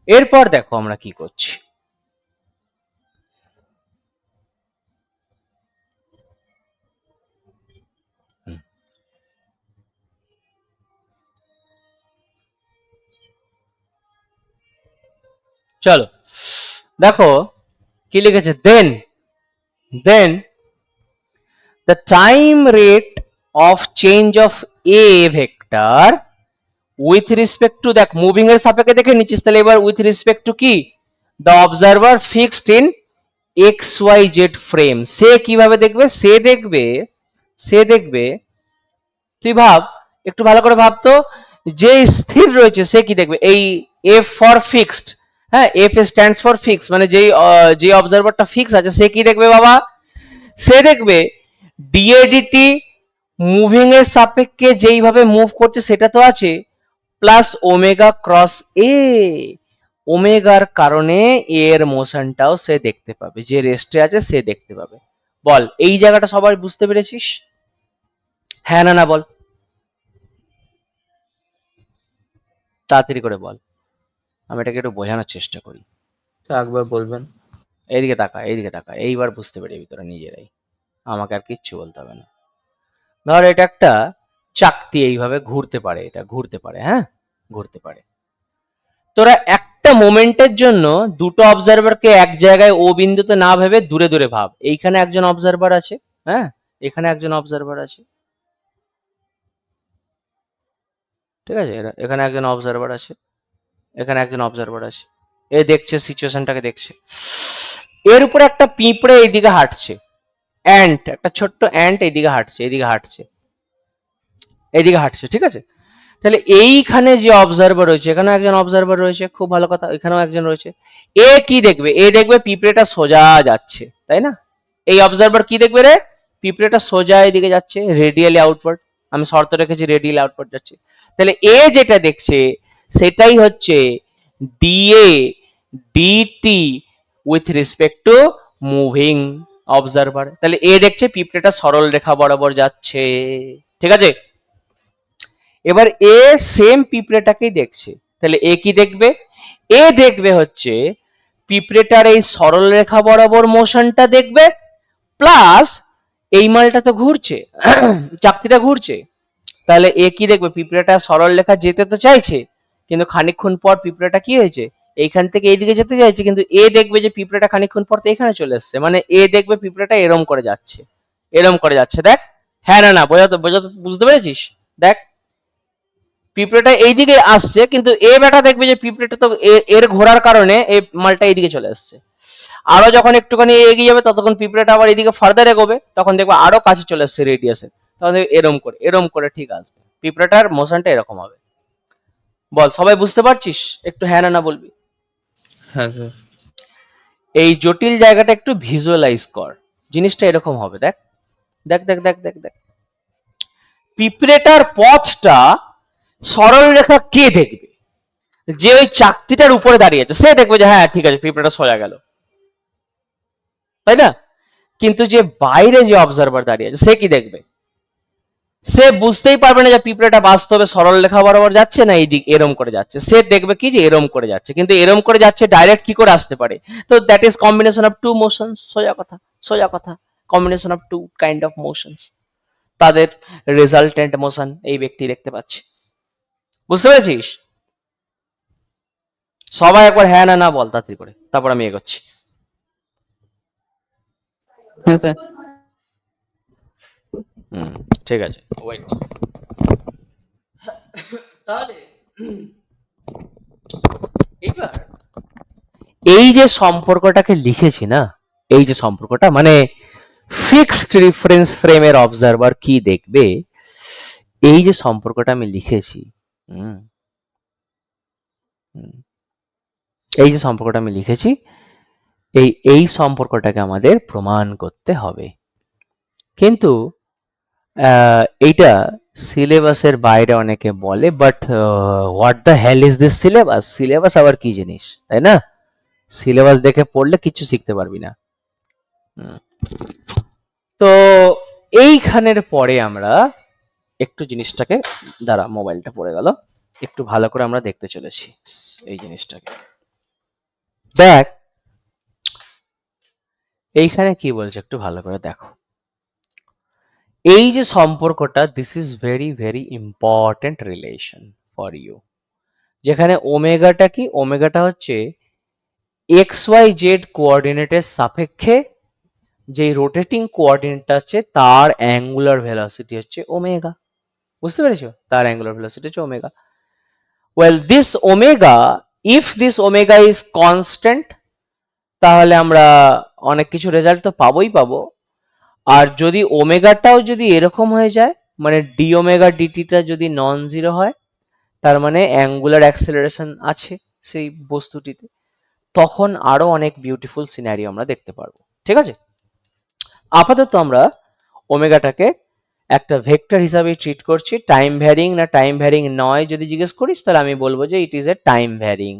এরপর দেখো আমরা কি করছি। চলো দেখো কি লিখেছে, দেন the time rate of change of a vector with respect to, দেখ মুভিং এর সাপেক্ষে দেখে নিচ্ছিস, তাহলে এবার উইথ রেসপেক্ট টু কি, the observer fixed in xyz frame, সে কিভাবে দেখবে, সে দেখবে তুই ভাব, একটু ভালো করে ভাবতো, যে স্থির রয়েছে সে কি দেখবে, এই এফ ফর ফিক্সড, হ্যাঁ এফ স্ট্যান্ডস ফর ফিক্স, মানে যে অবজারভারটা ফিক্স আছে সে কি দেখবে বাবা, সে দেখবে ডিএডিটি মুভিং এর সাপেক্ষে যেইভাবে মুভ করছে সেটা তো আছে, প্লাস ওমেগা ক্রস এ, ওমেগার কারণে এর মোশনটাও সে দেখতে পাবে, যে রেস্টে আছে সে দেখতে পাবে। বল এই জায়গাটা সবাই বুঝতে পেরেছিস? হ্যাঁ না না বল, তাড়াতাড়ি করে বল, আমি এটাকে একটু বোঝানোর চেষ্টা করি। একবার বলবেন। এইদিকে তাকা, এইদিকে তাকা, এইবার বুঝতে পেরেবি তোরা নিজেরাই, আমাকে আর কিচ্ছু বলতে হবে না। ধর এটা একটা চাকতি, এইভাবে ঘুরতে পারে, এটা ঘুরতে পারে, হ্যাঁ ঘুরতে পারে। তোরা একটা মোমেন্টের জন্য দুটো অবজারভারকে এক জায়গায় ও বিন্দুতে না ভেবে দূরে দূরে ভাব, এইখানে একজন অবজারভার আছে, হ্যাঁ এখানে একজন অবজারভার আছে, ঠিক আছে, এখানে একজন অবজারভার আছে, এখানে একজন অবজারভার আছে, এ দেখছে সিচুয়েশনটাকে দেখছে। এর উপরে একটা পিঁপড়ে এইদিকে হাঁটছে, অ্যান্ট, একটা ছোট্ট অ্যান্ট এইদিকে হাঁটছে, এইদিকে হাঁটছে, এইদিকে হাঁটছে, ঠিক আছে। তাহলে এইখানে যে অবজারভার রয়েছে, এখানেও একজন অবজারভার রয়েছে, খুব ভালো কথা, এখানেও একজন রয়েছে। এ কি দেখবে, এ দেখবে পিঁপড়েটা সোজা যাচ্ছে, তাই না? এই অবজারভার কি দেখবে রে, পিঁপড়েটা সোজা এদিকে যাচ্ছে, রেডিয়ালি আউটওয়ার্ড, আমি শর্ত রেখেছি রেডিয়ালি আউটওয়ার্ড যাচ্ছে। তাহলে এ যেটা দেখছে সেটাই হচ্ছে d A d t with respect to moving observer. তাহলে এ দেখছে পিঁপড়েটা সরল রেখা বরাবর যাচ্ছে, ঠিক আছে। এবার এ সেম পিঁপড়েটাকেই দেখছে, তাহলে এ কি দেখবে, এ দেখবে হচ্ছে পিঁপড়েটার এই সরল রেখা বরাবর মোশনটা দেখবে, প্লাস এই মালটা তো ঘুরছে, চাকতিটা ঘুরছে, তাহলে এ কি দেখবে, পিঁপড়েটা সরল রেখা যেতে তো চাইছে, কিন্তু খানিকক্ষণ পর পিঁপড়েটা কি হয়েছে, এইখান থেকে এইদিকে যেতে চাইছে, কিন্তু এ দেখবে যে পিঁপড়েটা খানিকক্ষণ পর তো এখানে চলে এসছে, মানে এ দেখবে পিঁপড়েটা এরম করে যাচ্ছে, এরম করে যাচ্ছে, দেখ। হ্যাঁ না না বোঝা তো বুঝতে পেরেছিস? দেখ পিঁপড়েটা এইদিকে আসছে, কিন্তু এ বেটা দেখবে যে পিঁপড়েটা তো এর ঘোরার কারণে এই মালটা এইদিকে চলে আসছে। আরো যখন একটুখানি এগিয়ে যাবে ততক্ষণ পিঁপড়েটা আবার এদিকে ফার্দার এগোবে, তখন দেখবে আরো কাছে চলে আসছে রেডিয়াসে, তখন এরম করে ঠিক আসবে, পিঁপড়েটার মোশনটা এরকম হবে। বল সবাই বুঝতে পারছিস? একটু হ্যাঁ না না বলবি। হ্যাঁ স্যার। এই জটিল জায়গাটা একটু ভিজুয়ালাইজ কর, জিনিসটা এরকম হবে, দেখ দেখ দেখ দেখ দেখ দেখ, পিঁপড়েটার পথটা সরল রেখা কে দেখবে, যে ওই চাকতিটার উপরে দাঁড়িয়ে আছে সে দেখবে যে হ্যাঁ ঠিক আছে পিঁপড়েটা সোজা গেল, তাই না? কিন্তু যে বাইরে যে অবজারভার দাঁড়িয়ে আছে সে কি দেখবে, সে বুঝতেই পারবে না যে পিঁপড়েটা বাস্তবে সরল রেখা বরাবর যাচ্ছে না এই দিক এরম করে যাচ্ছে, সে দেখবে কি যে এরম করে যাচ্ছে, কিন্তু এরম করে যাচ্ছে ডাইরেক্ট কি করে আসতে পারে, তো that is combination of two motions, সোজা কথা, সোজা কথা, combination of two kind of motions, তাদের রেজাল্টেন্ট মোশন এই ব্যক্তি দেখতে পাচ্ছে। বুঝতে পেরেছিস? সবাই একবার হ্যাঁ না না বল তাড়াতাড়ি করে, তারপর আমি এগোচ্ছি। হ্যাঁ স্যার। ঠিক আছে, ওয়েট। তাহলে এবার এই যে সম্পর্কটাকে লিখেছি না, এই যে সম্পর্কটা মানে ফিক্সড রেফারেন্স ফ্রেমের অবজারভার কি দেখবে, এই যে সম্পর্কটা আমি লিখেছি, হুম, হুম, এই যে সম্পর্কটা আমি লিখেছি, এই সম্পর্কটাকে আমাদের প্রমাণ করতে হবে। কিন্তু এইটা সিলেবাসের বাইরে অনেকে বলে, but what the hell is this syllabus? Syllabus আবার কি জিনিস, তাই না? সিলেবাস দেখে পড়লে কিছু শিখতে পারবি না। হুম। তো এইখানের পরে আমরা একটু জিনিসটাকে, দাঁড়া মোবাইলটা পড়ে গেল, একটু ভালো করে আমরা দেখতে চলেছি এই জিনিসটাকে। দেখ এইখানে কি বলছে একটু ভালো করে দেখো। এই যে সম্পর্কটা, this is very very important relation for you. যেখানে ওমেগাটা কি, ওমেগাটা হচ্ছে এক্স ওয়াই জেড কোঅর্ডিনেটের সাপেক্ষে যে রোটেটিং কোঅর্ডিনেটটা আছে তার অ্যাঙ্গুলার ভেলোসিটি হচ্ছে ওমেগা। বুঝতে পেরেছো? তার অ্যাঙ্গুলার ভেলোসিটি হচ্ছে omega. Well this omega, if this omega is constant, তাহলে আমরা অনেক কিছু রেজাল্ট তো পাবোই পাবো। আর যদি ওমেগাটাও যদি এরকম হয়ে যায়, মানে ডি ওমেগা ডিটিটা যদি নন জিরো হয়, তার মানে অ্যাঙ্গুলার অ্যাক্সেলারেশন আছে সেই বস্তুটিতে, তখন আরো অনেক বিউটিফুল সিনারিও আমরা দেখতে পারবো। ঠিক আছে, আপাতত আমরা ওমেগাটাকে একটা ভেক্টর হিসাবে ট্রিট করছি। টাইম ভ্যারিং না টাইম ভ্যারিং নয় যদি জিজ্ঞেস করিস, তাহলে আমি বলবো যে it is a time varying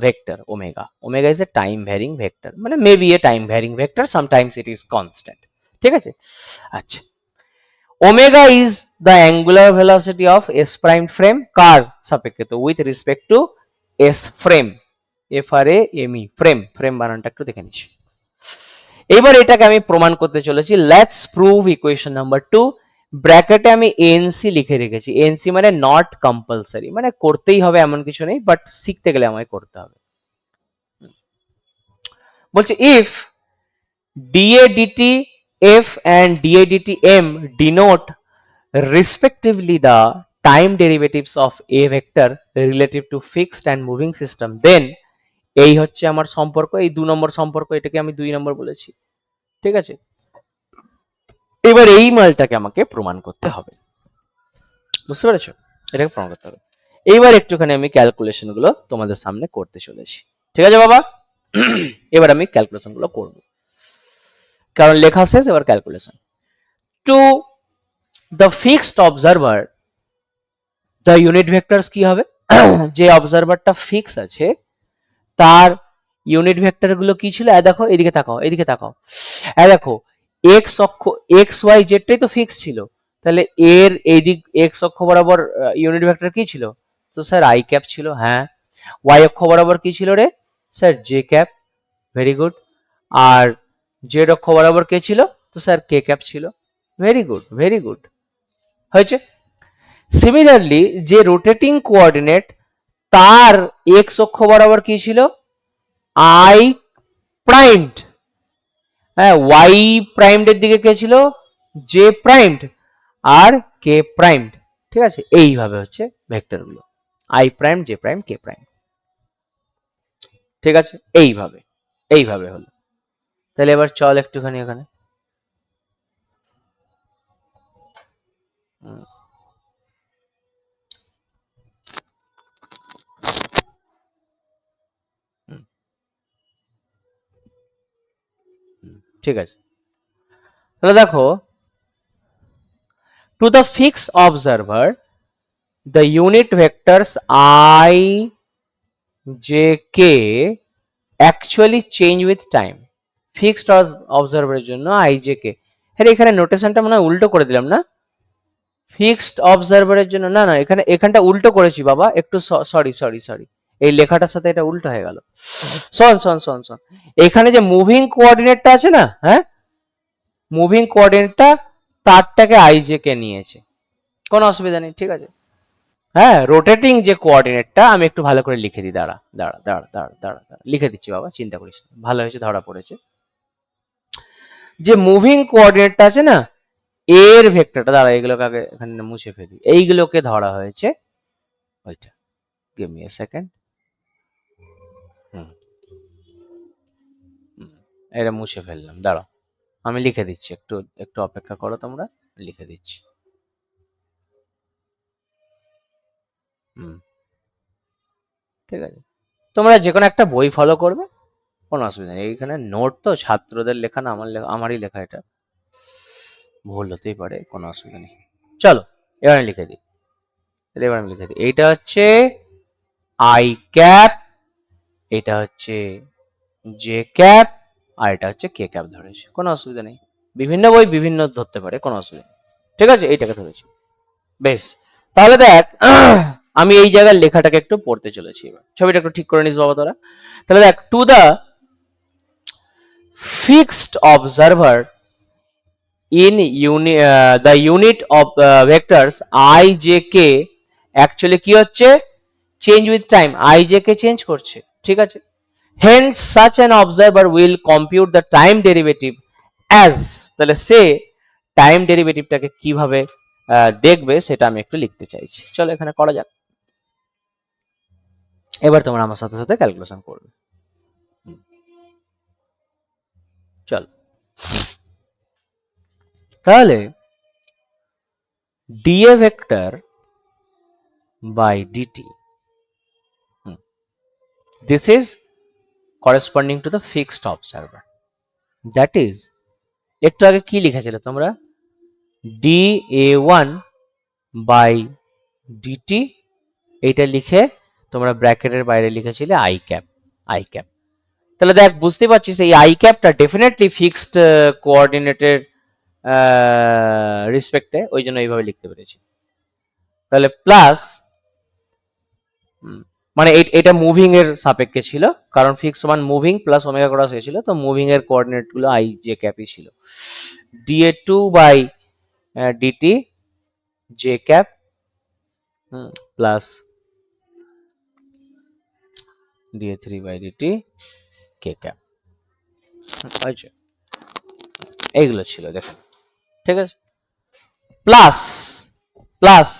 vector. Omega, omega is a time varying vector, মানে maybe a time varying vector, sometimes it is constant. ঠিক আছে, আচ্ছা। Omega is the angular velocity of S prime frame, কার সাপেক্ষে? তো with respect to S frame, F R A M E, frame, frame বানানটা একটু দেখে নিস। এবার এটাকে আমি প্রমাণ করতে চলেছি। Let's prove equation number 2। ব্র্যাকেটে আমি এনসি লিখে রেখেছি। এনসি মানে নট কম্পালসারি, মানে করতেই হবে এমন কিছু নেই, বাট শিখতে গেলে আমায় করতে হবে। বলছে if dA dt f and dA dt m denote respectively the time derivatives of a vector relative to fixed and moving system, then এই হচ্ছে আমার সম্পর্ক, এই 2 নম্বর সম্পর্ক, এটাকে আমি 2 নম্বর বলেছি। ঠিক আছে, এবার এই মালটাকে আমাকে প্রমাণ করতে হবে। বুঝতে পেরেছো? এটাকে প্রমাণ করতে হবে। এইবার একটুখানি আমি ক্যালকুলেশন গুলো তোমাদের সামনে করতে চলেছি। ঠিক আছে বাবা, এবার আমি ক্যালকুলেশন গুলো করব, কারণ লেখা শেষ, এবার calculation. To the fixed observer the unit vectors কি হবে? যে অবজারভারটা ফিক্স আছে তার ইউনিট ভেক্টর গুলো কি ছিল? দেখো এদিকে তাকাও, এদিকে তাকাও, দেখো এক্স অক্ষ, এক্স ওয়াই জেডটাই তো ফিক্স ছিল, তাহলে এর এই দিক এক্স অক্ষ বরাবর ইউনিট ভেক্টর কি ছিল? তো স্যার আই ক্যাপ ছিল। হ্যাঁ, ওয়াই অক্ষ বরাবর কি ছিল রে? Sir j cap. Very good. আর জেড অক্ষ বরাবর কে ছিল? তো স্যার কে ক্যাপ ছিল। ভেরি গুড, ভেরি গুড, হয়েছে। সিমিলারলি যে রোটেটিং কোঅর্ডিনেট, তার এক্স অক্ষ বরাবর কি ছিল? I primed. হ্যাঁ, ওয়াই প্রাইমড এর দিকে কে ছিল? J primed. আর কে প্রাইমড। ঠিক আছে, এইভাবে হচ্ছে ভেক্টর গুলো, i prime, j prime, k prime. ঠিক আছে, এইভাবে, এইভাবে হলো। তাহলে এবার চল একটুখানি ওখানে, ঠিক আছে। তাহলে দেখো, to the fixed observer the unit vectors I j k actually change with time. Fixed অবজারভারের জন্য আই জে কে, হ্যাঁ এখানে নোটেশনটা মনে হয় উল্টো করে দিলাম না? ফিক্সড অবজারভারের জন্য না, না এখানে, এখানটা উল্টো করেছি বাবা, একটু সরি সরি সরি, এই লেখাটার সাথে এটা উল্টো হয়ে গেল। শোন শোন শোন শোন, এখানে যে মুভিং কোঅর্ডিনেটটা আছে না, হ্যাঁ মুভিং কোঅর্ডিনেটটা তারটাকে আই জে কে নিয়েছে, কোনো অসুবিধা নেই। ঠিক আছে, হ্যাঁ রোটেটিং যে কোঅর্ডিনেটটা আমি একটু ভালো করে লিখে দিই, দাঁড়া দাঁড়া দাঁড়া দাঁড়া দাঁড়া দাঁড়া, লিখে দিচ্ছি বাবা, চিন্তা করিস না, ভালো হয়েছে ধরা পড়েছে। যে মুভিং কোঅর্ডিনেটটা আছে না, এর ভেক্টরটা, দাঁড়া এইগুলোকে আগে এখানে মুছে ফেলি, এইগুলোকে ধরা হয়েছে ওইটা। Give me a second. Hmm, এটা মুছে ফেললাম, দাঁড়াও আমি লিখে দিচ্ছি, একটু একটু অপেক্ষা করো তোমরা, লিখে দিচ্ছি। হুম, ঠিক আছে, তোমরা যে কোনো একটা বই ফলো করবে, কোনো অসুবিধা নেই। এইখানে নোট তো ছাত্রদের লেখা না, আমারই লেখা, এটা ভুল হতেই পারে, কোনো অসুবিধা নেই। চলো এবার আমি লিখে দিই, এবার আমি লিখে দিই, এইটা হচ্ছে আই ক্যাপ, এটা হচ্ছে জে ক্যাপ, আর এটা হচ্ছে কে ক্যাপ ধরেছে, কোনো অসুবিধা নেই। বিভিন্ন বই বিভিন্ন ধরতে পারে, কোনো অসুবিধা নেই, ঠিক আছে, এইটাকে ধরেছি। বেশ, তাহলে দেখ আমি এই জায়গার লেখাটাকে একটু পড়তে চলেছি, এবার ছবিটা একটু ঠিক করে নিস বাবা তোরা। তাহলে দেখ, to the fixed observer in the unit of vectors I j k actually কি হচ্ছে, change with time, I j k change করছে, ঠিক আছে। hence such an observer will compute the time derivative as, তাহলে সে টাইম ডেরিভেটিভটাকে কিভাবে দেখবে সেটা আমি একটু লিখতে চাইছি, চলো এখানে করা যাক। এবার তোমরা আমার সাথে সাথে ক্যালকুলেশন করবে, চল। তাহলে dA vector by dt, this is corresponding to the fixed observer, that is, একটু আগে কি লিখেছিলে তোমরা, dA1 by dt, এইটা লিখে তোমরা ব্র্যাকেটের বাইরে লিখেছিলে আই ক্যাপ, আই ক্যাপ। তাহলে দেখ বুঝতে পারছিস এই আই ক্যাপটা ডেফিনেটলি ফিক্সড কোঅর্ডিনেটের রেসপেক্টে, ওই জন্য এইভাবে লিখতে পেরেছি। তাহলে প্লাস, মানে এটা মুভিং এর সাপেক্ষে ছিল, কারণ ফিক্স সমান মুভিং প্লাস ওমেগা ক্রস এ ছিল, তো মুভিং এর কোঅর্ডিনেট গুলো আই জে ক্যাপই ছিল। dA2 by dt J cap plus dA3 by dt K cap, এইগুলো ছিল দেখেন, ঠিক আছে। প্লাস প্লাস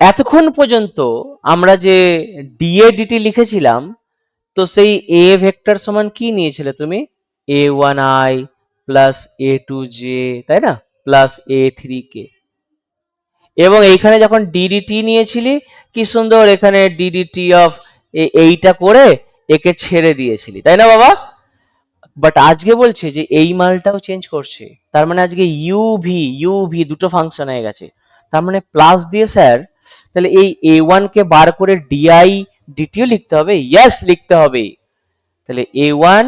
এতক্ষণ পর্যন্ত আমরা যে ডিএ ডিটি লিখেছিলাম, তো সেই এ ভেক্টর সমান কি নিয়েছিলে তুমি, a1i প্লাস a2j, তাই না, প্লাস a3k, এবং এইখানে যখন ডিডিটি নিয়েছিলি কি সুন্দর এখানে ডিডিটি অফ এইটা করে একে ছেড়ে দিয়েছিলি, তাই না বাবা। বাট আজকে বলছে যে এই মালটাও চেঞ্জ করছে, তার মানে আজকে ইউভি ইউভি দুটো ফাংশন হয়ে গেছে, তার মানে প্লাস দিয়ে স্যার তাহলে এই এ ওয়ান কে বার করে ডিআই ডিটিও লিখতে হবে, ইয়েস লিখতে হবে। তাহলে এ ওয়ান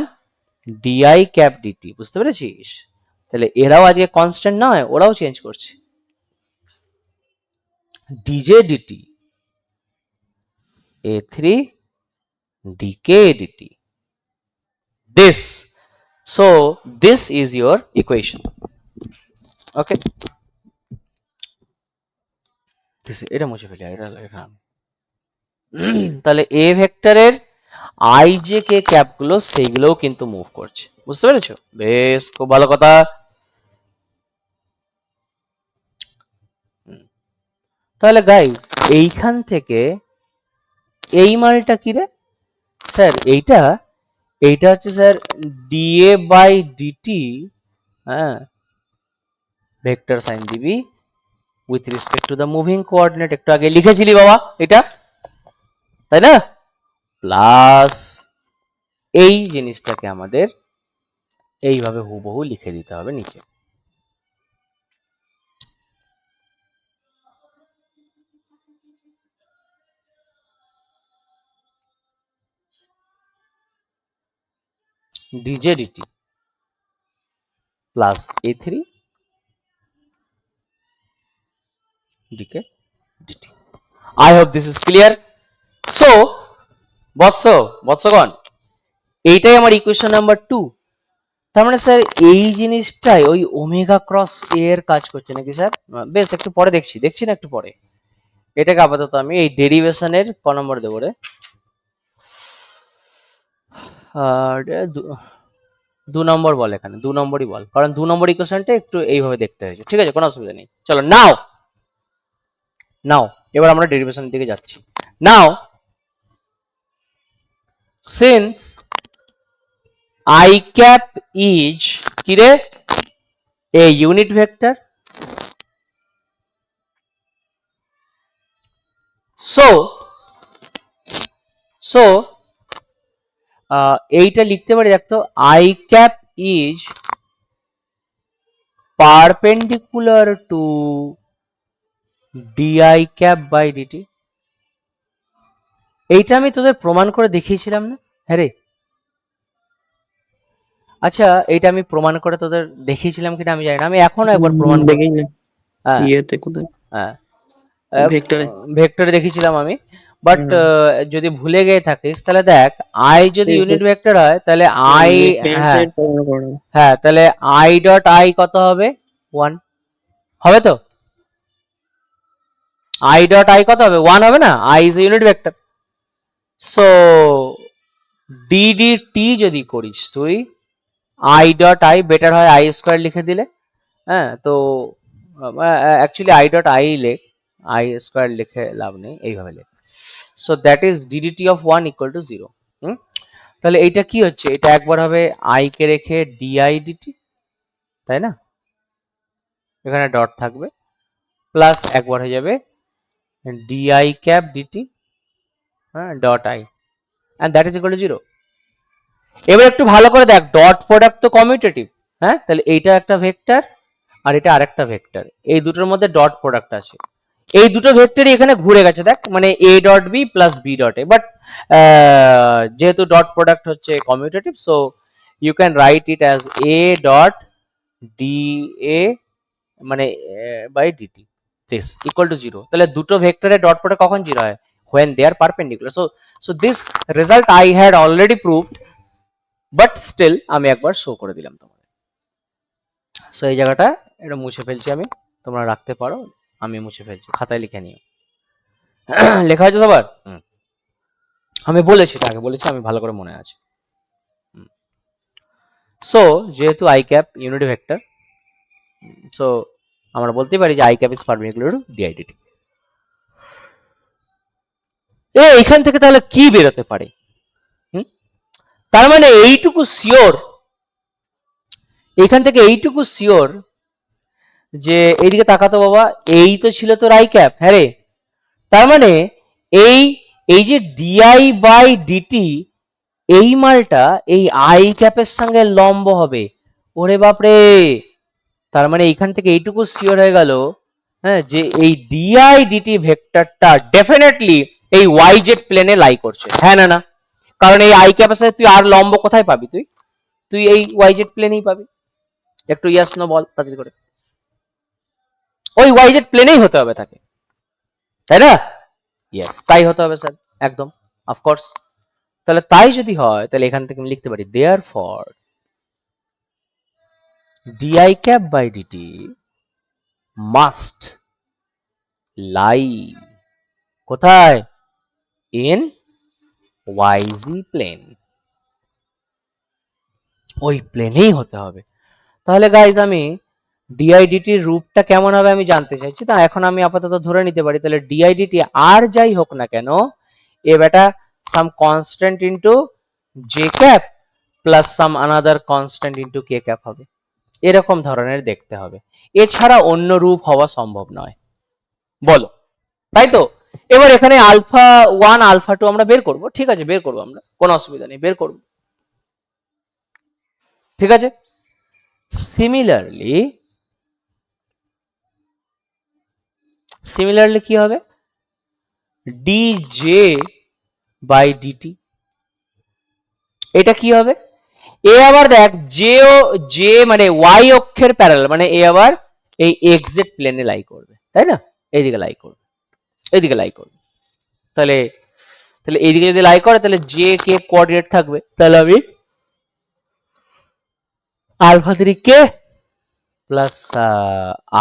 ডিআই ক্যাপ ডিটি, বুঝতে পেরেছিস, তাহলে এরাও আজকে কনস্ট্যান্ট নয়, ওরাও চেঞ্জ করছে, d J d t A three decay d t, this, so this is your equation, okay, এটা মুছে ফেলি, এটা লেখা। তাহলে এ ভেক্টরের আই জে কে ক্যাপ গুলো সেইগুলোও কিন্তু মুভ করছে, বুঝতে পেরেছো, বেশ খুব ভালো কথা। তাহলে গাইস এইখান থেকে এই মালটা কি রে স্যার, এইটা এইটা হচ্ছে স্যার ডিএ বাই ডিটি, হ্যাঁ, ভেক্টর সাইন দিবি with respect to the moving coordinate, একটু আগে লিখেছিলি বাবা এটা, তাই না, প্লাস এই জিনিসটাকে আমাদের এইভাবে হুবহু লিখে দিতে হবে নিচে, dj dt plus a three decay dt. I hope this is clear. So বৎসগণ, এইটাই আমার ইকুয়েশন নাম্বার 2। তার মানে স্যার এই জিনিসটাই ওই ওমেগা ক্রস এ এর কাজ করছে নাকি স্যার, বেশ একটু পরে দেখছি না একটু পরে, এটাকে আপাতত আমি এই ডেরিভেশনের ক নম্বর দেবো রে, 2 নম্বর বল, এখানে 2 নম্বরই বল, কারণ 2 নম্বর ইকুয়েশনটা একটু এইভাবে দেখতে হয়েছে, ঠিক আছে, কোনো অসুবিধা নেই। চলো নাও, নাও এবার আমরা ডেরিভেশন দিকে যাচ্ছি। নাও সিন্স I cap is কি রে, a unit vector, so so এইটা লিখতে পারি, দেখতো I cap is perpendicular to di cap by dt। এইটা আমি তোদের প্রমাণ করে দেখিয়েছিলাম না? হ্যাঁ রে, আচ্ছা এইটা আমি প্রমাণ করে তোদের দেখিয়েছিলাম কিনা আমি জানি না, আমি এখনো একবার প্রমাণ করি। দেখেই না হ্যাঁ ইয়েতে কোথায় হ্যাঁ, ভেক্টরে ভেক্টরে দেখিয়েছিলাম আমি, বাট যদি ভুলে গিয়ে থাকিস তাহলে দেখ, আই যদি ইউনিট ভেক্টর হয় তাহলে আই, হ্যাঁ হ্যাঁ, তাহলে আই ডট আই কত হবে, 1 হবে তো, আই ডট আই কত হবে, 1 হবে না, I is unit vector. So DDT যদি করিস তুই, আই ডট আই বেটার হয় আই স্কোয়ার লিখে দিলে, হ্যাঁ, তো অ্যাকচুয়ালি আই ডট আই লেখ, আই স্কোয়ার লিখে লাভ নেই, এইভাবে লেখ। So that is DDT of 1 equal to 0। তাহলে এইটা কি হচ্ছে, এটা একবার হবে আই কে রেখে ডিআই ডিটি, তাই না, এখানে ডট থাকবে, প্লাস একবার হয়ে যাবে ডিআই ক্যাপ ডিটি, হ্যাঁ, dot I, and that is equal to 0। এবার একটু ভালো করে দেখ, ডট প্রোডাক্ট তো কমিউটেটিভ, হ্যাঁ, তাহলে এইটা একটা ভেক্টর আর এটা আরেকটা ভেক্টর, এই দুটোর মধ্যে ডট প্রোডাক্ট আছে, এই দুটো ভেক্টরই এখানে ঘুরে গেছে দেখ, মানে a dot b plus b dot a, but যেহেতু ডট প্রোডাক্ট হচ্ছে commutative, so you can write it as a dot d a মানে by dt this equal to 0। তাহলে দুটো ভেক্টরের ডট প্রোডাক্ট কখন 0 হয়, when they are perpendicular। so this result I had already proved, but still আমি একবার শো করে দিলাম তোমাদের। সো এই জায়গাটা এটা মুছে ফেলছি আমি, তোমরা রাখতে পারো, আমি মুছে ফেলছি, খাতায় লিখে নিও। লেখা হয়েছে সবার? আমি বলেছি, এটা আগে বলেছি, আমি ভালো করে মনে আছে। সো যেহেতু i cap unit vector, so আমরা বলতে পারি যে i cap is perpendicular to di dt. এইখান থেকে তাহলে কি বেরোতে পারে, তার মানে এইটুকু শিওর, এইখান থেকে এইটুকু শিওর যে এইদিকে তাকাতো বাবা, এই তো ছিল তোর আই ক্যাপ, হ্যাঁ রে, তার মানে এই এই যে ডিআই বাই ডিটি, এই মালটা এই আই ক্যাপের সঙ্গে লম্ব হবে, ওরে বাপরে, তার মানে এইখান থেকে এইটুকু শিওর হয়ে গেল, হ্যাঁ, যে এই ডিআই ডিটি ভেক্টরটা ডেফিনেটলি এই ওয়াই জেড প্লেনে লাই করছে, হ্যাঁ না না, কারণ এই আই ক্যাপের সাথে তুই আর লম্ব কোথায় পাবি, তুই তুই এই ওয়াই জেড প্লেনেই পাবি, একটু ইয়াস নো বল তাড়াতাড়ি করে, ওই ওয়াই জেড প্লেনেই হতে হবে তাকে, তাই না, ইয়েস তাই হতে হবে স্যার, একদম অফকোর্স। তাহলে তাই যদি হয় তাহলে এখান থেকে আমি লিখতে পারি therefore di cap by dt must lie কোথায়, in yz plane, ওই প্লেনেই হতে হবে। তাহলে গাইজ আমি ডিআইডিটি এর রূপটা কেমন হবে আমি জানতে চাইছি, তা এখন আমি আপাতত ধরে নিতে পারি তাহলে ডিআইডিটি আর যাই হোক না কেন, এ beta some constant into j cap plus some another constant into k cap হবে, এরকম ধরনের দেখতে হবে, এছাড়া অন্য রূপ হওয়া সম্ভব নয়, বলো তাই তো। এবার এখানে আলফা 1 আলফা 2 আমরা বের করব, ঠিক আছে, বের করব আমরা, কোনো অসুবিধা নেই, বের করব, ঠিক আছে। সিমিলারলি কি হবে, dj বাই ডিটি, এটা কি হবে, এ আবার দেখ জে ও জে মানে ওয়াই অক্ষের প্যারালাল, মানে এ আবার এই এক্সজেড প্লেনে লাই করবে, তাই না, এইদিকে লাই করবে, এইদিকে লাই করবে, তাহলে তাহলে এইদিকে যদি লাই করে তাহলে জে কে কোঅর্ডিনেট থাকবে, তাহলে আমি আলফা 3 কে প্লাস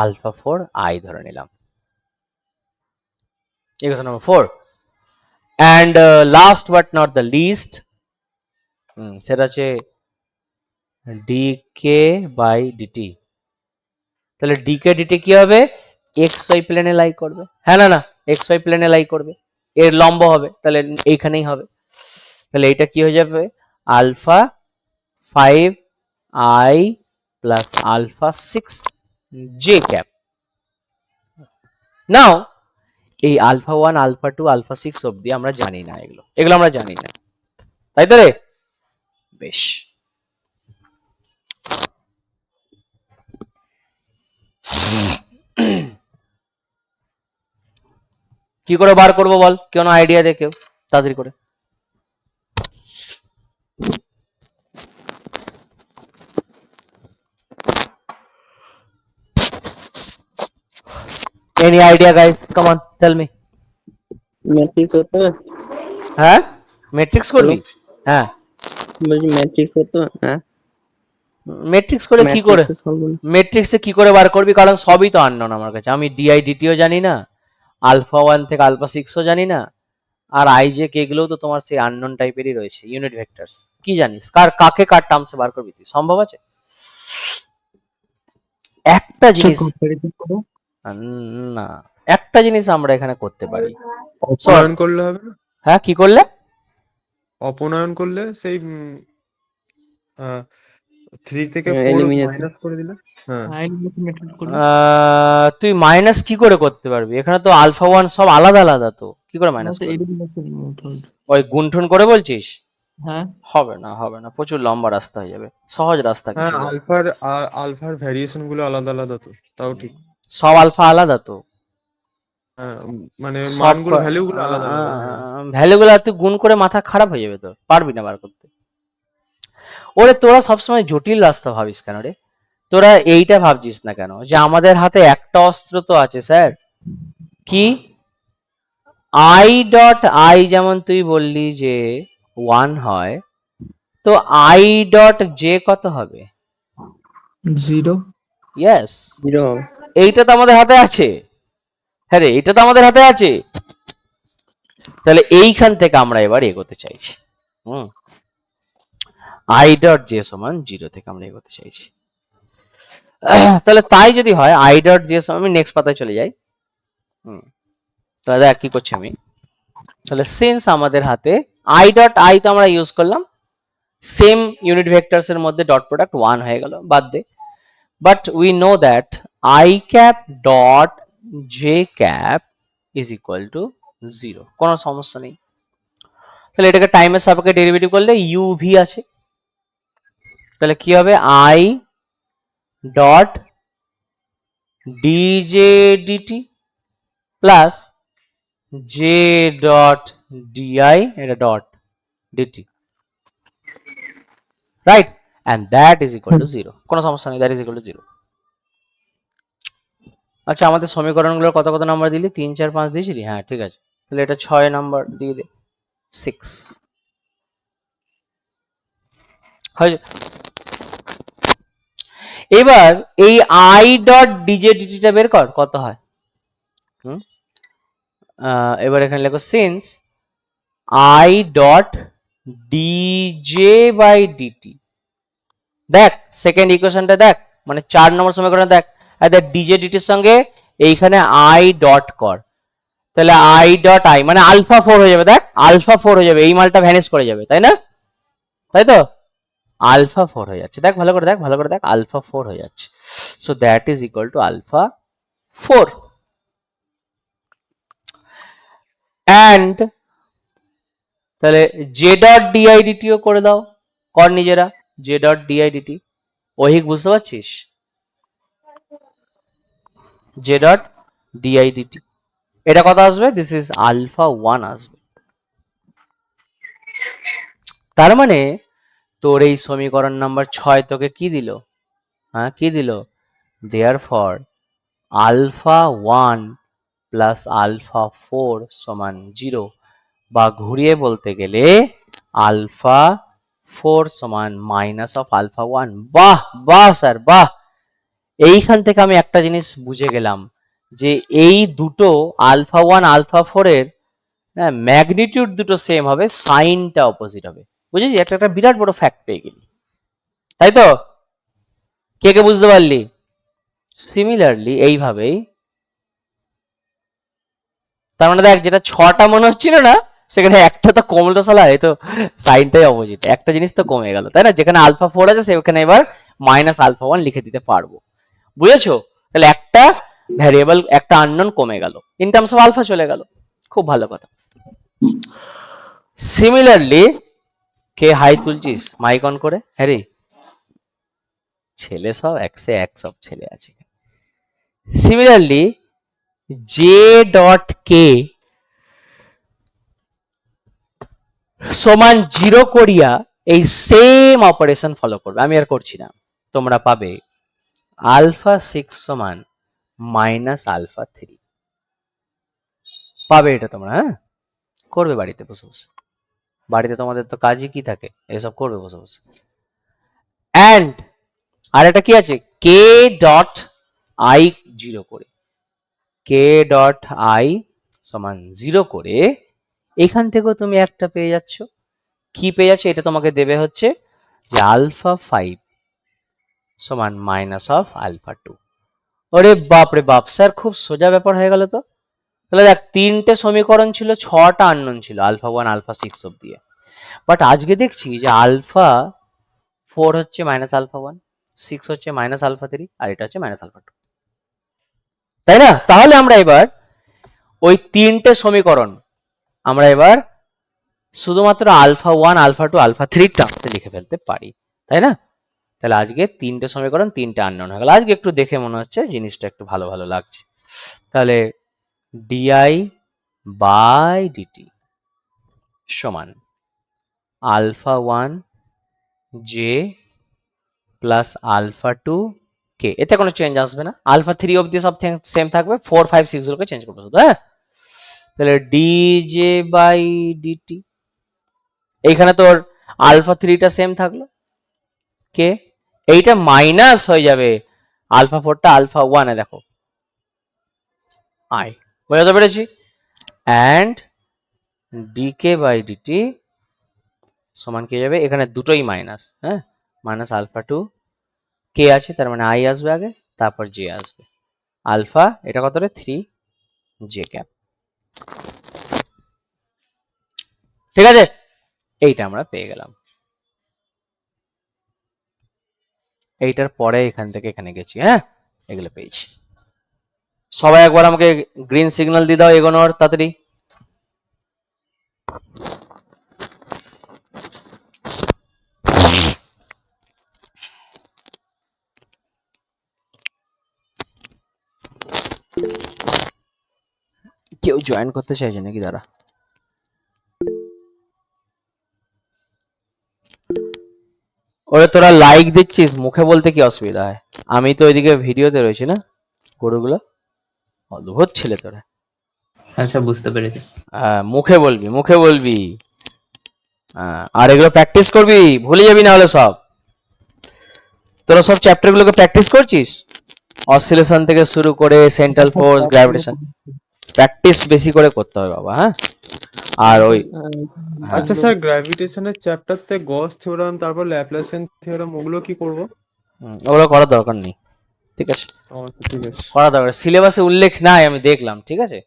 আলফা 4 আই ধরে নিলাম, equation number 4। and last but not the least, সেটা হচ্ছে ডিকে বাই ডিটি। তাহলে ডিকে ডিটি কি হবে? এক্স ওয়াই প্লেনে লাই করবে, হ্যাঁ না না, এক্স ওয়াই প্লেনে লাই করবে, এর লম্ব হবে, তাহলে এইখানেই হবে। তাহলে এটা কি হয়ে যাবে? Alpha 5i plus alpha 6j cap. Now এই আলফা 1 আলফা 2 আলফা 6 অবধি আমরা জানি না, এগুলো এগুলো আমরা জানি না, তাই তো রে? বেশ, কি করে বার করবো বল, কোনো আইডিয়া দে কেউ তাড়াতাড়ি করে। Any idea, guys? Come on, tell me. Matrix होता है। হ্যাঁ, ম্যাট্রিক্স করবি? হ্যাঁ, मुझे मैट्रिक्स होता है। हाँ ম্যাট্রিক্স করে কি করে? मैट्रिक्स से सॉल्व करना। ম্যাট্রিক্সে কি করে বার করবি? কারণ সবই তো আননোন আমার কাছে, আমি ডিআই ডিটিও জানি না, আলফা 1 থেকে আলফা 6ও জানি না, আর আই জে কে গুলোও তো তোমার সেই আননোন টাইপেরই রয়েছে, ইউনিট ভেক্টরস। কি জানিস কাকে কার টার্মসে বার করবি তুই? সম্ভব আছে? একটা জিনিস না, একটা জিনিস আমরা এখানে করতে পারি। অপনয়ন করলে হবে না? হ্যাঁ, কি করলে? অপনয়ন করলে সেই 3 থেকে 4 এলিমিনেশন মাইনাস করে দিলে, হ্যাঁ এলিমিনেশন মেথড করলে তুই মাইনাস কি করে করতে পারবি? এখানে তো আলফা 1 সব আলাদা আলাদা, তো কি করে মাইনাস করবি? Elimination method. ওই গুণঠুন করে বলছিস? হ্যাঁ হবে না, হবে না, প্রচুর লম্বা রাস্তা হয়ে যাবে, সহজ রাস্তা হ্যাঁ কিছু না। আলফার ভ্যারিয়েশন গুলো আলাদা আলাদা, তো তাও ঠিক। সব আলফা আলাদা তো, হ্যাঁ মানে সব মানগুলো ভ্যালু গুলো আলাদা আলাদা, হ্যাঁ। ভ্যালুগুলো তুই গুণ করে মাথা খারাপ হয়ে যাবে, তো পারবি না বার করতে। ওরে তোরা সবসময় জটিল রাস্তা ভাবিস কেন রে? তোরা এইটা ভাবছিস না কেন যে আমাদের হাতে একটা অস্ত্র তো আছে স্যার, কি আই ডট আই, যেমন তুই বললি যে 1 হয়, তো আই ডট জে কত হবে? 0। ইয়েস, जीरो এইটা তো আমাদের হাতে আছে। হ্যাঁ রে, এটা তো আমাদের হাতে আছে। তাহলে এইখান থেকে আমরা এবার এগোতে চাইছি। আই ডট জে সমান 0 থেকে আমরা এগোতে চাইছি। তাহলে তাই যদি হয় আই ডট জে সমান, আমি নেক্সট পাতায় চলে যাই। তাহলে দেখ কি করছি আমি। তাহলে সিন্স আমাদের হাতে আই ডট আই তো আমরা ইউজ করলাম, সেম ইউনিট ভেক্টরস এর মধ্যে ডট প্রোডাক্ট 1 হয়ে গেল, বাদ দে। But we know that i cap dot j cap is equal to 0, কোনো সমস্যা নেই। তাহলে এটাকে টাইমের সাপেক্ষে ডেরিভেটিভ করলে ইউ ভি আছে, তাহলে কি হবে? I dot dj dt plus j dot di, এটা dot dt, right? And that is equal to 0, কোনো সমস্যা নেই, দ্যাট ইজ ইকুয়াল টু 0। আচ্ছা, আমাদের সমীকরণগুলোর কত কত নাম্বার দিলি? 3 4 5 দিয়েছিলি? হ্যাঁ ঠিক আছে, তাহলে এটা 6 নাম্বার দিয়ে দে, 6 হয়ে। এবার এই আই ডট ডিজে ডিটিটা বের কর, কত হয়? এবার এখানে লেখো since i dot d j by d t, দেখ সেকেন্ড ইকুয়েশনটা দেখ, মানে 4 নম্বর সমীকরণ দেখ, দেখ ডিজে ডিটির সঙ্গে এইখানে আই ডট কর, তাহলে আই ডট আই মানে আলফা 4 হয়ে যাবে, দেখ আলফা 4 হয়ে যাবে, এই মালটা ভ্যানিশ করে যাবে, তাই না? তাই তো, আলফা 4 হয়ে যাচ্ছে, দেখ ভালো করে দেখ, ভালো করে দেখ, আলফা 4 হয়ে যাচ্ছে। So that is equal to alpha 4। And তাহলে জে ডট ডিআই ডিটিও করে দাও, কর নিজেরা, জে ডট ডিআই ডিটি। ওহিক বুঝতে পারছিস? জে ডট ডিআই ডিটি, এটা কত আসবে? দিস ইজ আলফা 1 আসবে। তার মানে তোর এই সমীকরণ নাম্বার 6 তোকে কি দিল? হ্যাঁ কি দিল? Therefore alpha 1 plus alpha 4 সমান 0, বা ঘুরিয়ে বলতে গেলে আলফা 4 সমান মাইনাস অফ আলফা 1। বাহ বাহ স্যার বাহ, এইখান থেকে আমি একটা জিনিস বুঝে গেলাম যে এই দুটো আলফা 1 আলফা 4 এর ম্যাগনিটিউড দুটো সেম হবে, সাইনটা অপোজিট হবে। বুঝেছি? একটা একটা বিরাট বড় ফ্যাক্ট পেয়ে গেলি, তাই তো? কে কে বুঝতে পারলি? সিমিলারলি এইভাবেই, তার মানে দেখ যেটা 6টা মনে হচ্ছিল না, সেখানে একটা তো কমলো শালা, এই তো সাইনটাই অপোজিট, একটা জিনিস তো কমে গেল, তাই না? যেখানে আলফা 4 আছে সেখানে এবার মাইনাস আলফা 1 লিখে দিতে পারবো। বুঝেছো? তাহলে একটা ভ্যারিয়েবল, একটা আননোন কমে গেল, ইন টার্মস অফ আলফা চলে গেল। খুব ভালো কথা। সিমিলারলি, কে হাই তুলছিস মাইক অন করে? হ্যাঁ রে, ছেলে সব একসে এক, সব ছেলে আছে। সিমিলারলি, জে ডট কে সমান 0 করিয়া এই সেম অপারেশন ফলো করবে। আমি আর করছি না। তোমরা পাবে আলফা 6 সমান মাইনাস আলফা 3 পাবে। এটা তোমরা হ্যাঁ করবে বাড়িতে বসে বসে। বাড়িতে তোমাদের তো কাজই কি থাকে, এসব করবে বসে বসে। অ্যান্ড আর এটা কি আছে, কে ডট আই 0 করে, কে ডট আই সমান 0 করে এখান থেকেও তুমি একটা পেয়ে যাচ্ছ। কি পেয়ে যাচ্ছে? এটা তোমাকে দেবে হচ্ছে যে আলফা 5 সমান মাইনাস অফ আলফা 2। ওরে বাপ রে বাপ স্যার, খুব সোজা ব্যাপার হয়ে গেল তো। তাহলে দেখ, 3টে সমীকরণ ছিল, 6টা আননোন ছিল আলফা 1 আলফা 6 অব্দি। বাট আজকে দেখছি যে আলফা 4 হচ্ছে মাইনাস আলফা 1, 6 হচ্ছে মাইনাস আলফা 3, আর এটা হচ্ছে মাইনাস আলফা 2, তাই না? তাহলে আমরা এবার ওই 3টে সমীকরণ আমরা এবার শুধুমাত্র আলফা 1 আলফা 2 আলফা 3 টার্মসে লিখে ফেলতে পারি, তাই না? তাহলে আজকে 3টে সমীকরণ 3টে আননোন হয়ে গেল। আজকে একটু দেখে মনে হচ্ছে জিনিসটা একটু ভালো ভালো লাগছে। তাহলে ডিআই বাই ডিটি সমান আলফা 1 জে প্লাস আলফা 2 কে। এতে কোনো চেঞ্জ আসবে না, আলফা 3 অবধি সব সেম থাকবে, 4 5 6 গুলোকে চেঞ্জ করবো শুধু। হ্যাঁ, তাহলে ডিজে বাই ডিটি, এইখানে তোর আলফা 3টা সেম থাকলো, কে এইটা মাইনাস হয়ে যাবে আলফা 4টা আলফা 1 এ, দেখো আই, বোঝাতে পেরেছি? অ্যান্ড ডিকে বাই ডিটি সমান কি যাবে, এখানে দুটোই মাইনাস, হ্যাঁ, মাইনাস আলফা 2 কে আছে, তার মানে আই আসবে আগে, তারপর জে আসবে। আলফা এটা কত রে, 3 জে ক্যাপ। ঠিক আছে, এইটা আমরা পেয়ে গেলাম। এইটার পরে এখান থেকে এখানে গেছি, হ্যাঁ, এগুলো পেয়েছি। সবাই একবার আমাকে গ্রিন সিগন্যাল দিয়ে দাও এগোনোর, তাড়াতাড়ি। কেউ জয়েন করতে চাইছে নাকি? দাঁড়া, ওরে তোরা লাইক দিচ্ছিস, মুখে বলতে কি অসুবিধা হয়? আমি তো ওইদিকে ভিডিওতে রয়েছি না, গরুগুলো। অদ্ভুত ছেলে তোরা। আচ্ছা, বুঝতে পেরেছি। মুখে বলবি, মুখে বলবি। আর এগুলো প্র্যাকটিস করবি, ভুলে যাবি না হলে সব। তোরা সব চ্যাপ্টার গুলোকে প্র্যাকটিস করছিস, অসিলেশন থেকে শুরু করে সেন্ট্রাল ফোর্স, গ্র্যাভিটেশন, প্র্যাকটিস বেশি করে করতে হবে বাবা, হ্যাঁ। আর ওই হ্যাঁ, আচ্ছা স্যার, গ্র্যাভিটেশনের চ্যাপ্টারতে গস থিওরাম, তারপর ল্যাপ্লাসিয়ান থিওরাম, ওগুলো কি করব? ওগুলো করার দরকার নেই, ঠিক আছে? আচ্ছা, ঠিক আছে। করা দরকার, সিলেবাসে উল্লেখ নাই, আমি দেখলাম, ঠিক আছে?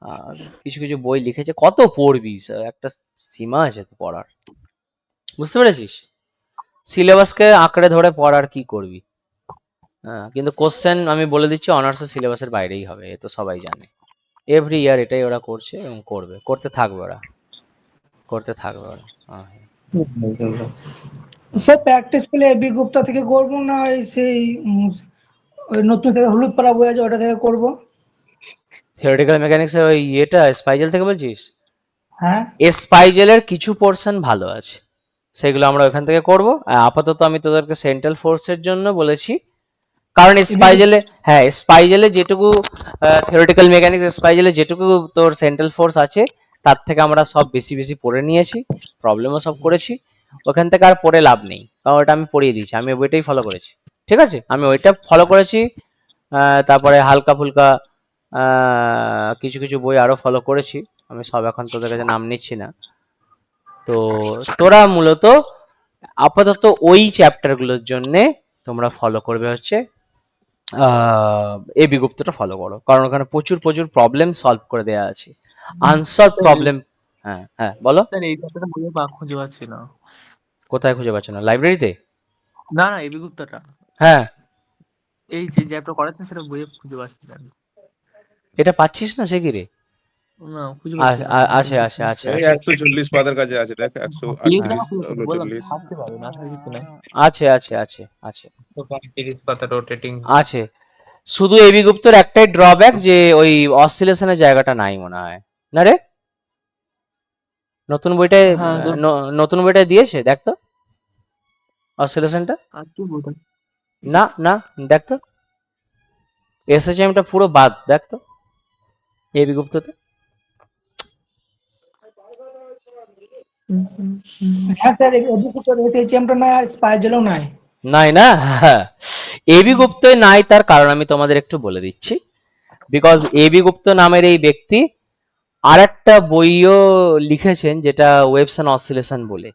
আর কিছু কিছু বই লিখেছে, কত পড়বি স্যার, একটা সীমা আছে তো পড়ার, বুঝতে পেরেছিস? সিলেবাসকে আঁকড়ে ধরে পড়ার কি করবি? হ্যাঁ, কিন্তু কোশ্চেন আমি বলে দিচ্ছি অনার্সের সিলেবাসের বাইরেই হবে, এ তো সবাই জানে। এভরি ইয়ার এটাই ওরা করছে এবং করবে, করতে থাকবে ওরা, করতে থাকবে ওরা। হ্যাঁ। স্যার প্র্যাকটিস পেলে এবি গুপ্তা থেকে করবো না ওই সেই ওই নতুন থেকে হলুদ পাড়া বই আছে ওটা থেকে করবো? থিওরিটিক্যাল মেকানিক্সের ওই এটা স্পাইজেল থেকে বলছিস? হ্যাঁ, স্পাইজেলের কিছু পোর্শন ভালো আছে, সেগুলো আমরা ওখান থেকে করব। আপাতত আমি তোদেরকে সেন্ট্রাল ফোর্সের জন্য বলেছি, কারণ স্পাইজেলে, হ্যাঁ, স্পাইজেলে যেটুকু থিওরিটিক্যাল মেকানিক্স, স্পাইজেলে যেটুকু তোর সেন্ট্রাল ফোর্স আছে তার থেকে আমরা সব বেশি বেশি পড়ে নিয়েছি, প্রবলেমও সব করেছি। ওখান থেকে আর পড়ে লাভ নেই, কারণ ওটা আমি পড়িয়ে দিয়েছি, আমি ওইটাই ফলো করেছি, ঠিক আছে? আমি ওইটা ফলো করেছি। তারপরে হালকা ফুলকা কিছু কিছু বই আরো ফলো করেছি, আমি সব এখন তোদের কাছে নাম নিচ্ছি না। তো তোরা মূলত আপাতত ওই চ্যাপ্টার গুলোর জন্য তোমরা ফলো করবে হচ্ছে এবি গুপ্তটা ফলো করো, কারণ ওখানে প্রচুর প্রচুর প্রবলেম সলভ করে দেওয়া আছে, আনসলভ প্রবলেম। হ্যাঁ হ্যাঁ বলো, স্যার এই চ্যাপ্টারটা বইয়ে খুঁজে পাচ্ছি না। কোথায় খুঁজে পাচ্ছ না? লাইব্রেরিতে? না না, এবি গুপ্তাটা হ্যাঁ, এই যে চ্যাপ্টার করাচ্ছেন সেটা বইয়ে খুঁজে পাচ্ছি না আমি। এটা পাচ্ছিস না সে কি রে? না খুঁজে পাচ্ছি না। আছে আছে আছে এই আছে 140 পাতার কাছে আছে, দেখ লিঙ্ক 138 বললাম 39। থাকতে পারে না, থাকতে কিছু নাই। আছে আছে আছে আছে 35 পাতা রোটেটিং। আছে। শুধু এবি গুপ্তর একটাই ড্রব্যাক যে ওই অসিলেশনের জায়গাটা নাই মনে হয়, না রে? নতুন বইটায় হ্যাঁ, নতুন বইটায় দিয়েছে, দেখ তো অসিলেশনটা। আর কি বলতেন? না না, দেখ তো এসএচএমটা পুরো বাদ, দেখ তো এবি গুপ্ততে। হ্যাঁ স্যার, এটিএমটা নাই আর স্পাইজেলও নাই। নাই না? এবি গুপ্তই নাই, তার কারণ আমি তোমাদের একটু বলে দিচ্ছি। বিকজ এবি গুপ্ত নামের এই ব্যক্তি আর একটা বইও লিখেছেন যেটা ওয়েভস অ্যান্ড অসিলেশন বলে,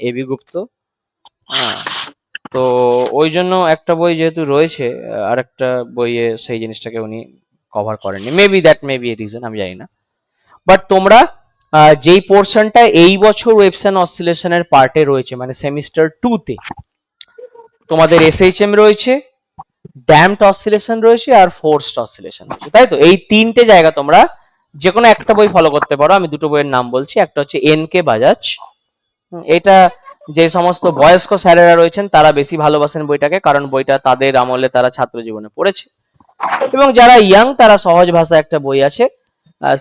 এবি গুপ্ত। তো ওই জন্য একটা বই যেহেতু রয়েছে, আর একটা বইয়ে সেই জিনিসটাকে উনি কভার করেননি। Maybe that may B a reason, আমি জানি না। বাট তোমরা যেই পোর্শনটা এই বছর ওয়েভস অ্যান্ড অসিলেশনের পার্টে রয়েছে, মানে সেমিস্টার 2 তে তোমাদের এসএইচএম রয়েছে, ড্যাম্পড অসিলেশন রয়েছে, আর ফোর্সড অসিলেশন রয়েছে, তাই তো? এই তিনটে জায়গা তোমরা যে কোনো একটা বই ফলো করতে পারো। আমি দুটো বইয়ের নাম বলছি, একটা হচ্ছে এন কে বাজাজ। এটা যে সমস্ত বয়স্ক স্যারেরা রয়েছেন তারা বেশি ভালোবাসেন বইটাকে, কারণ বইটা তাদের আমলে তারা ছাত্র জীবনে পড়েছে। এবং যারা ইয়াং তারা সহজ ভাষায় একটা বই আছে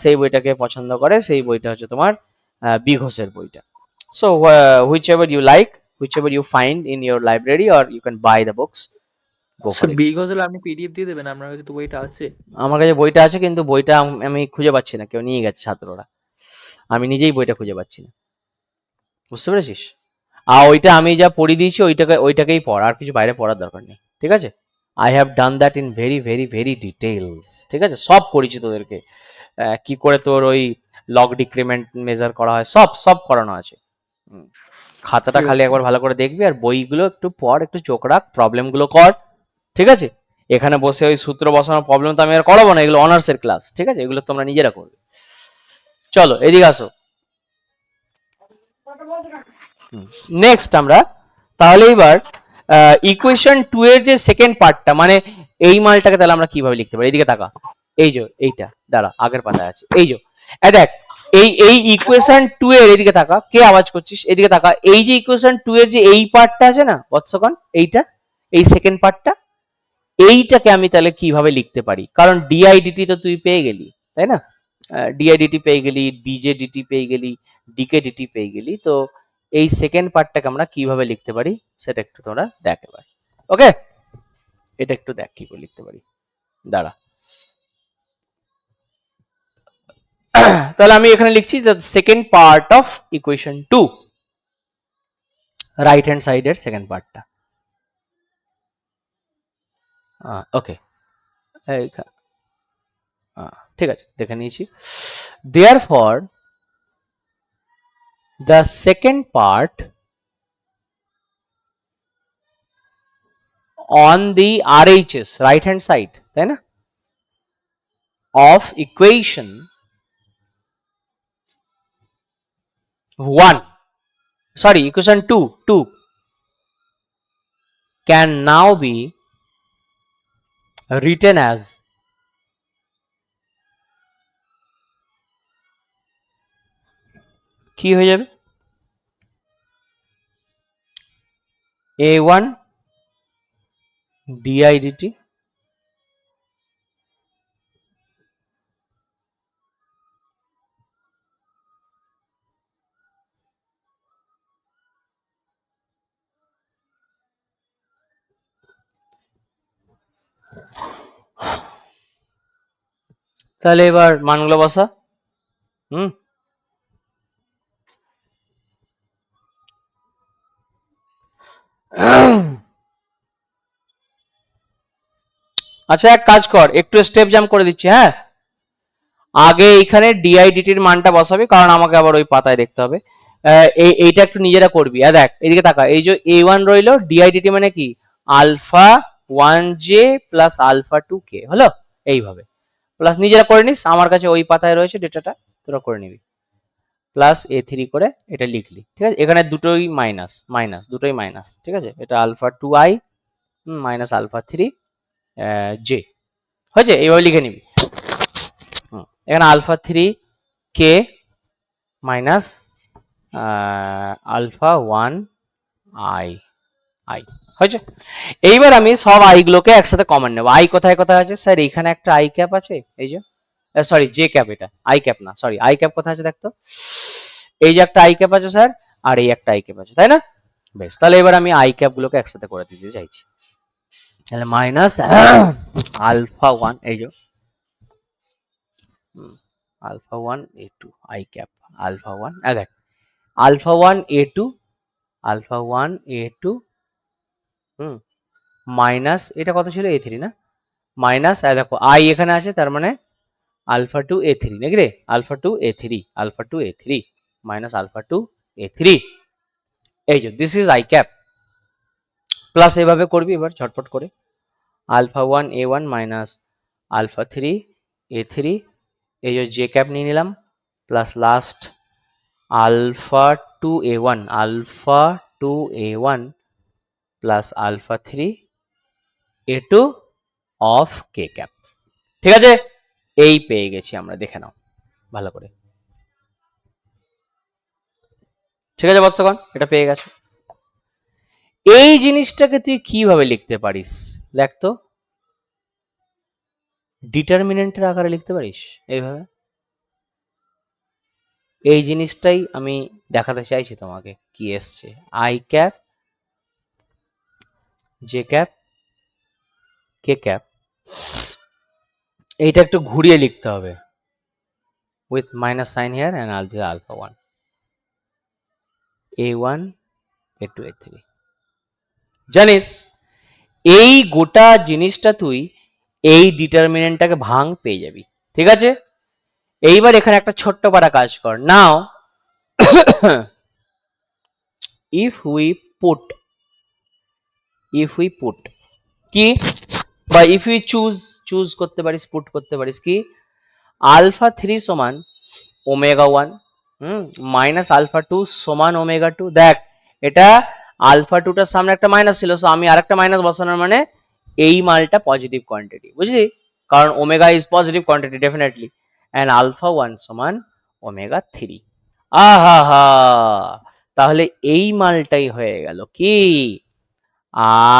সেই বইটাকে পছন্দ করে। সেই বইটা হচ্ছে তোমার বি ঘোষের বইটা। So whichever you like, whichever you find in your library, or you can buy the books, go for it. বিগ হলে আপনি পিডিএফ দিয়ে দেবেন, আপনার কাছে তো বইটা আছে। আমার কাছে বইটা আছে, কিন্তু বইটা আমি খুঁজে পাচ্ছি না, কেউ নিয়ে গেছে ছাত্ররা। আমি নিজেই বইটা খুঁজে পাচ্ছি না, বুঝতে পেরেছিস? আর ওইটা আমি যা পড়িয়ে দিয়েছি ওইটাকেই পড়, আর কিছু বাইরে পড়ার দরকার নেই, ঠিক আছে? I have done that in very very very details, ঠিক আছে? সব করেছি তোদেরকে, কি করে তোর ওই লগ ডিক্রিমেন্ট মেজার করা হয়, সব সব করানো আছে। খাতাটা খালি একবার ভালো করে দেখবি, আর বইগুলো একটু পড়, একটু চোখ রাখ, প্রবলেম গুলো কর, ঠিক আছে? এখানে বসে ওই সূত্র বসানোর প্রবলেম তো আমি আর করাবো না, এগুলো অনার্সের ক্লাস, ঠিক আছে? এগুলো তোমরা নিজেরা করবে। চলো এদিকে আসো। নেক্সট আমরা তাহলে এবার ইকুয়েশন 2 এর যে সেকেন্ড পার্টটা, মানে এই মালটাকে তাহলে আমরা কিভাবে লিখতে পারি? এদিকে তাকা, এই যে এইটা, দাঁড়া আগের পাতায় আছে, এই যে দেখ, এই ইকুয়েশন 2 এর, এদিকে তাকা, কে আওয়াজ করছিস? এদিকে তাকা, এই যে ইকুয়েশন 2 এর যে এই পার্টটা আছে না বৎসগণ, এইটা, এই সেকেন্ড পার্টটা, এইটাকে আমি তাহলে কিভাবে লিখতে পারি? কারণ ডিআইডিটি তো তুই পেয়ে গেলি, তাই না? ডিআইডিটি পেয়ে গেলি, ডিজে ডিটি পেয়ে গেলি, ডিকে ডিটি পেয়ে গেলি, তো এই সেকেন্ড পার্টটাকে আমরা কিভাবে লিখতে পারি সেটা একটু তোমরা দেখ এবার। ওকে, এটা একটু দেখ কি করে লিখতে পারি, দাঁড়া। তাহলে আমি এখানে লিখছি the second part of equation 2, right hand সাইডের সেকেন্ড পার্টটা। ওকে, ঠিক আছে, দেখে নিয়েছি। Therefore the second part on the RHS, right hand side, তাই না, of equation 1, sorry equation 2 can now be written as কি হয়ে যাবে? a1 di dt তাহলে এবার মানগুলো বসা। আচ্ছা এক কাজ কর, একটু স্টেপ জাম্প করে দিচ্ছি। হ্যাঁ, আগে এখানে ডিআইডিটির মানটা বসাবি, কারণ আমাকে আবার ওই পাতায় দেখতে হবে। এইটা একটু নিজেরা করবি। দেখ এদিকে তাকা, এই যে a1 রইলো, ডিআইডিটি মানে কি alpha 1j plus alpha 2k হলো, এইভাবে প্লাস নিজেরা করে নিস, আমার কাছে ওই পাতায় রয়েছে ডেটাটা, তোরা করে নিবি। প্লাস a3 করে এটা লিখলি, ঠিক আছে। এখানে দুটোই মাইনাস মাইনাস, দুটোই মাইনাস, ঠিক আছে। এটা alpha 2i minus alpha 3j হয়েছে, এইভাবে লিখে নিবি। এখানে alpha 3k minus alpha 1i হয়েছে। এইবার আমি সব আই গুলোকে একসাথে কমন নেব। আই কোথায় কোথায় আছে স্যার? এইখানে একটা আই ক্যাপ আছে, এই যে সরি জে ক্যাপ, এটা আই ক্যাপ না, সরি আই ক্যাপ কোথায় আছে দেখতো, এই যে একটা আই ক্যাপ আছে স্যার, আর এই একটা আই ক্যাপ আছে, তাই না? বেশ, তাহলে এবার আমি আই ক্যাপ গুলোকে একসাথে করে দিতে চাইছি। তাহলে মাইনাস আলফা 1, এই যে alpha 1 a2 I cap alpha 1, দেখ alpha 1 a2 alpha 1 a2 minus এটা কত ছিল a3 না, মাইনাস দেখো আই এখানে আছে, তার মানে আলফা 2 a3 নাকি রে, alpha 2 a3 alpha 2 a3 minus alpha 2 a3, এই যে this is I cap. Plus এভাবে করবি এবার ঝটপট করে, alpha 1 a1 minus alpha 3 a3, এই যে জে ক্যাপ নিয়ে নিলাম, plus last alpha 2 a1 alpha 2 a1 plus alpha 3 a2 of k cap. ঠিক আছে, এই পেয়ে গেছি আমরা, দেখে নাও ভালো করে। ঠিক আছে বৎসগণ, এটা পেয়ে গেছো। এই জিনিসটাকে তুই কিভাবে লিখতে পারিস দেখ তো, ডিটারমিনেন্টের আকারে লিখতে পারিস এইভাবে। এই জিনিসটাই আমি দেখাতে চাইছি তোমাকে, কি এসছে i cap j cap k cap, এইটা একটু ঘুরিয়ে লিখতে হবে, with minus sign here and alpha 1 a1 a2 a3। জানিস এই গোটা জিনিসটা তুই এই ডিটারমিনেন্টটাকে ভাঙ পেয়ে যাবি, ঠিক আছে। এইবার এখানে একটা ছোট্ট পারা কাজ কর। নাও if we put কি, বা if we choose করতে পারিস, পুট করতে পারিস কি, আলফা 3 সমান ওমেগা 1 মাইনাস আলফা 2 সমান ওমেগা 2। দেখ এটা আলফা 2টার সামনে একটা মাইনাস ছিল, সো আমি আরেকটা মাইনাস বসানোর মানে এই মালটা পজিটিভ কোয়ান্টিটি, বুঝলি, কারণ omega is positive quantity definitely, and alpha 1 সমান ওমেগা 3। আহা হা, তাহলে এই মালটাই হয়ে গেল কি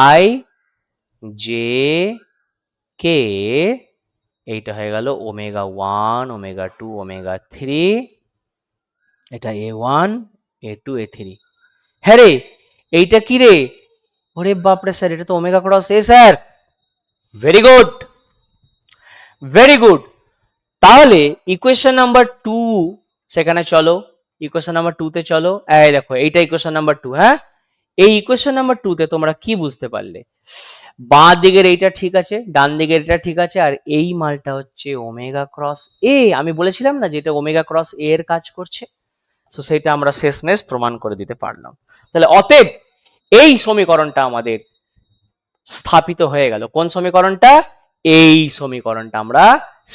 আই জে কে, এইটা হয়ে গেল ওমেগা 1 ওমেগা 2 ওমেগা 3, এটা a1 a2 a3। হ্যাঁ রে, এইটা কি রে, ওরে বাপরে স্যার, এটা তো omega cross a sir. Very good very good. তাহলে ইকুয়েশন নাম্বার 2 সেখানে চলো, ইকুয়েশন নাম্বার 2 তে চলো। এই দেখো এইটা ইকুয়েশন নাম্বার 2। হ্যাঁ, এই ইকুয়েশন নাম্বার 2 তে তোমরা কি বুঝতে পারলে, বাঁ দিকের এইটা ঠিক আছে, ডান দিকের এটা ঠিক আছে, আর এই মালটা হচ্ছে ওমেগা ক্রস এ। আমি বলেছিলাম না যে এটা ওমেগা ক্রস এ এর কাজ করছে, তো সেটা আমরা শেষমেশ প্রমাণ করে দিতে পারলাম। তাহলে অতএব এই সমীকরণটা আমাদের স্থাপিত হয়ে গেল। কোন সমীকরণটা? এই সমীকরণটা আমরা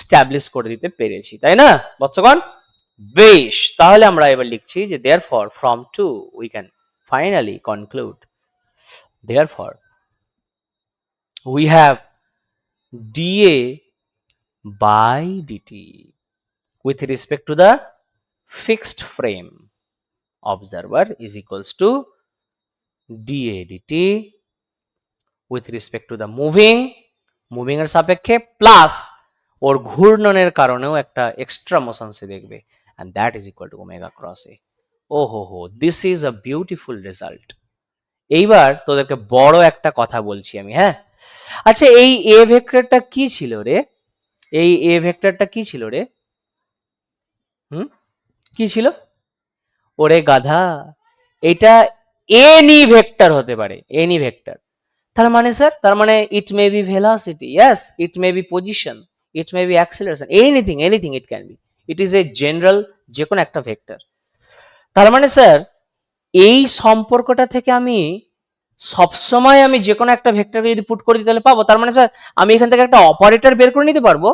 স্ট্যাবলিশ করে দিতে পেরেছি, তাই না বৎসগণ? বেশ, তাহলে আমরা এবার লিখছি যে therefore from 2 we can finally conclude, therefore we have dA by dt with respect to the fixed frame observer is equals to dA dt with respect to the moving এর সাপেক্ষে প্লাস ওর ঘূর্ণনের কারণেও একটা এক্সট্রা মোশন সে দেখবে, and that is equal to omega cross a। ও হো, this is a beautiful result। এইবার তোদেরকে বড় একটা কথা বলছি আমি, হ্যাঁ। আচ্ছা, এই এ ভেক্টরটা কি ছিল রে, এই এ ভেক্টরটা কি ছিল রে, কি ছিল? ওরে গাধা, এটা এনি ভেক্টর হতে পারে, এনি ভেক্টর। তার মানে স্যার, তার মানে it may be velocity, yes, it may be position, it may be acceleration, anything it can be, it is a general, যে কোনো একটা ভেক্টর। তার মানে স্যার এই সম্পর্কটা থেকে আমি সবসময় আমি যে কোনো একটা ভেক্টরকে যদি পুট করে দিই তাহলে পাবো। তার মানে স্যার আমি এখান থেকে একটা অপারেটর বের করে নিতে পারবো,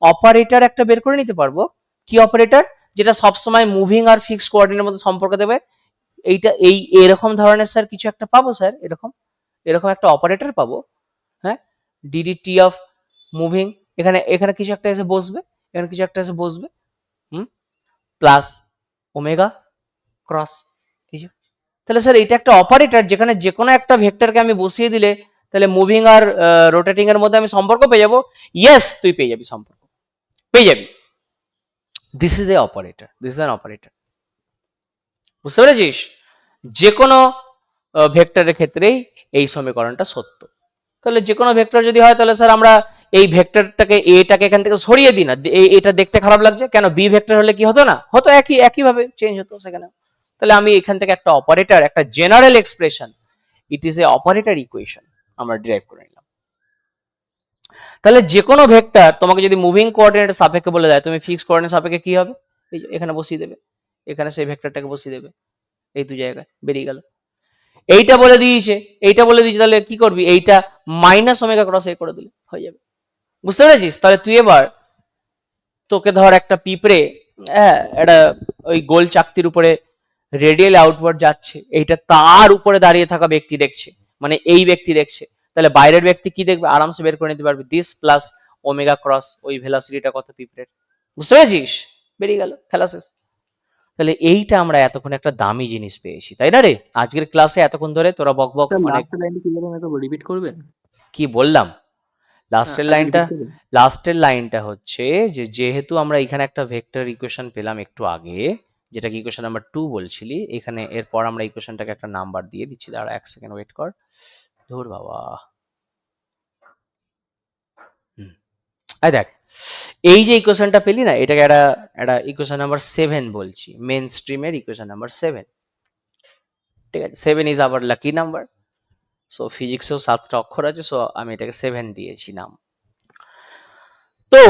অপারেটর একটা বের করে নিতে পারবো। কি অপারেটর? যেটা সবসময় মুভিং আর ফিক্স কোঅর্ডিনেটের মধ্যে সম্পর্ক দেবে। এইটা এরকম ধরনের স্যার কিছু একটা পাবো স্যার, এরকম একটা অপারেটর পাবো। হ্যাঁ, ডিডিটি অফ মুভিং, এখানে এখানে কিছু একটা এসে বসবে, এখানে কিছু একটা এসে বসবে, প্লাস ওমেগা ক্রস কিছু। তাহলে স্যার এটা একটা অপারেটর যেখানে যে কোনো একটা ভেক্টরকে আমি বসিয়ে দিলে তাহলে মুভিং আর রোটেটিং এর মধ্যে আমি সম্পর্ক পেয়ে যাবো। ইয়েস, তুই পেয়ে যাবি সম্পর্ক, পেয়ে যাবি। This is a operator, this is an operator. বুঝতে পেরেছিস? যে কোনো ভেক্টরের ক্ষেত্রেই এই সমীকরণটা সত্য। তাহলে যে কোনো ভেক্টর যদি হয় তাহলে স্যার আমরা এই ভেক্টরটাকে এটাকে এখান থেকে সরিয়ে দিই না, এটা দেখতে খারাপ লাগছে কেন, বি ভেক্টর হলে কি হতো না, হতো একই ভাবে চেঞ্জ হতো সেখানে। তাহলে আমি এখান থেকে একটা অপারেটর, একটা general expression, it is A operator equation আমরা ডিরাইভ করে নিলাম। তাহলে যে কোনো ভেক্টর তোমাকে যদি মুভিং কোঅর্ডিনেট সাপেক্ষে বলে দেয় তুমি ফিক্স কোঅর্ডিনেট সাপেক্ষে কি হবে, এই যে এখানে বসিয়ে দেবে, এখানে সেই ভেক্টরটাকে বসিয়ে দেবে, এই দু জায়গায় বেরিয়ে গেল। এইটা বলে দিয়েছে, তাহলে কি করবি, এইটা মাইনাস ওমেগা ক্রস এ করে দিলে হয়ে যাবে। বুঝতে পেরেছিস? তাহলে তুই এবার তোকে ধর একটা পিঁপড়ে, হ্যাঁ, একটা ওই গোল চাকতির উপরে রেডিয়াল আউটওয়ার্ড যাচ্ছে, এইটা তার উপরে দাঁড়িয়ে থাকা ব্যক্তি দেখছে, মানে এই ব্যক্তি দেখছে, তাহলে বাইরের ব্যক্তি কি দেখবে আরামসে বের করে নিতে পারবে, দিস প্লাস ওমেগা ক্রস ওই ভেলোসিটিটা কত পিঁপড়ের। বুঝতে পেরেছিস? বেরিয়ে গেল, খেলা শেষ। তাহলে এইটা আমরা এতক্ষণ একটা দামি জিনিস পেয়েছি, তাই না রে? আজকের ক্লাসে এতক্ষণ ধরে তোরা বক বক স্যার অনেক লাস্টের লাইনটা কি বলবেন, একবার রিপিট করবেন? কি বললাম। লাস্টের আগে লাইনটা, repeat করবেন? লাস্টের লাইনটা হচ্ছে যে যেহেতু আমরা এখানে একটা ভেক্টর ইকুয়েশন পেলাম একটু আগে, যেটাকে ইকুয়েশন নাম্বার 2 বলছিলি, এখানে এরপর আমরা ইকুয়েশনটাকে একটা নাম্বার দিয়ে দিচ্ছি। দাঁড়া এক সেকেন্ড ওয়েট কর। ধুর বাবা, দেখ এই যে ইকুয়েশনটা পেলি না, এটাকে একটা ইকুয়েশন নাম্বার 7 বলছি, মেন স্ট্রিমের ইকুয়েশন নাম্বার 7। ঠিক আছে, 7 is our lucky number. So ফিজিক্সেও 7টা অক্ষর আছে, সো আমি এটাকে 7 দিয়েছি নাম। তো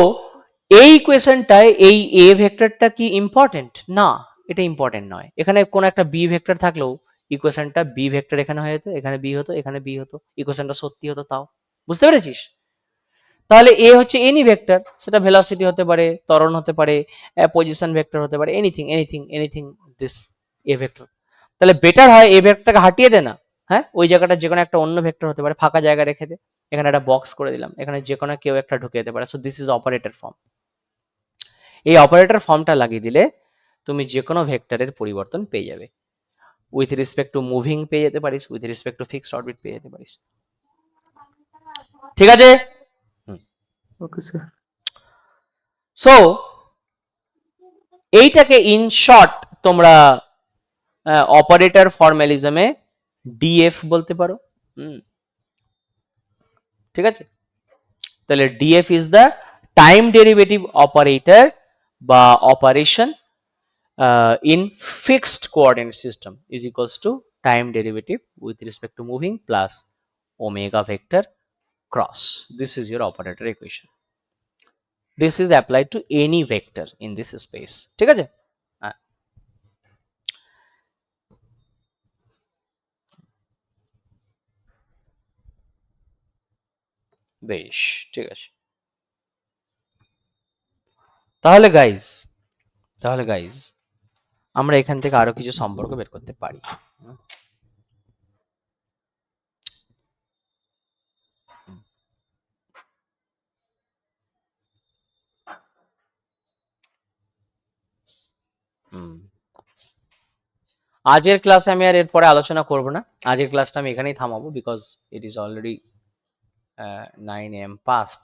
এই ইকুয়েশনটায় এই এ ভেক্টরটা কি ইম্পর্টেন্ট? না, এটা ইম্পর্টেন্ট নয়। এখানে কোন একটা বি ভেক্টর থাকলেও ইকুয়েশনটা বি ভেক্টর এখানে হয়ে যেত, এখানে বি হতো, এখানে বি হতো, ইকুয়েশনটা সত্যি হতো তাও। বুঝতে পেরেছিস? তাহলে এ হচ্ছে এনি ভেক্টর, সেটা ভেলোসিটি হতে পারে, ত্বরণ হতে পারে, পজিশন ভেক্টর হতে পারে, এনিথিং দিস এ ভেক্টর। তাহলে বেটার হয় এ ভেক্টরটাকে হাটিয়ে দে না, হ্যাঁ, ওই জায়গাটা যে কোনো একটা অন্য ভেক্টর হতে পারে, ফাঁকা জায়গা রেখে দে, এখানে একটা বক্স করে দিলাম, এখানে যে কোনো কেউ একটা ঢুকে যেতে পারে। So this is operator form. এই অপারেটর ফর্মটা লাগিয়ে দিলে তুমি যে কোনো ভেক্টরের পরিবর্তন পেয়ে যাবে। উইথ রেসপেক্ট টু মুভিং পেয়ে যেতে পারিস, with respect two fixed orbit পেয়ে যেতে পারিস। ঠিক আছে? Okay sir. সো এইটাকে ইন শর্ট তোমরা অপারেটর ফর্মালিজমে ডিএফ বলতে পারো। ঠিক আছে? তাহলে DF is the time derivative operator বা operation in fixed coordinate system is equals to time derivative with respect to moving plus omega vector cross. This is your operator equation. This is applied to any vector in this space. ঠিক আছে? বেশ, ঠিক আছে। তাহলে গাইজ আমরা এখান থেকে আরো কিছু সম্পর্ক বের করতে পারি। আজকের ক্লাসে আমি আর এরপরে আলোচনা করব না, আজকের ক্লাসটা আমি এখানেই থামাবো, because it is already 9 AM past.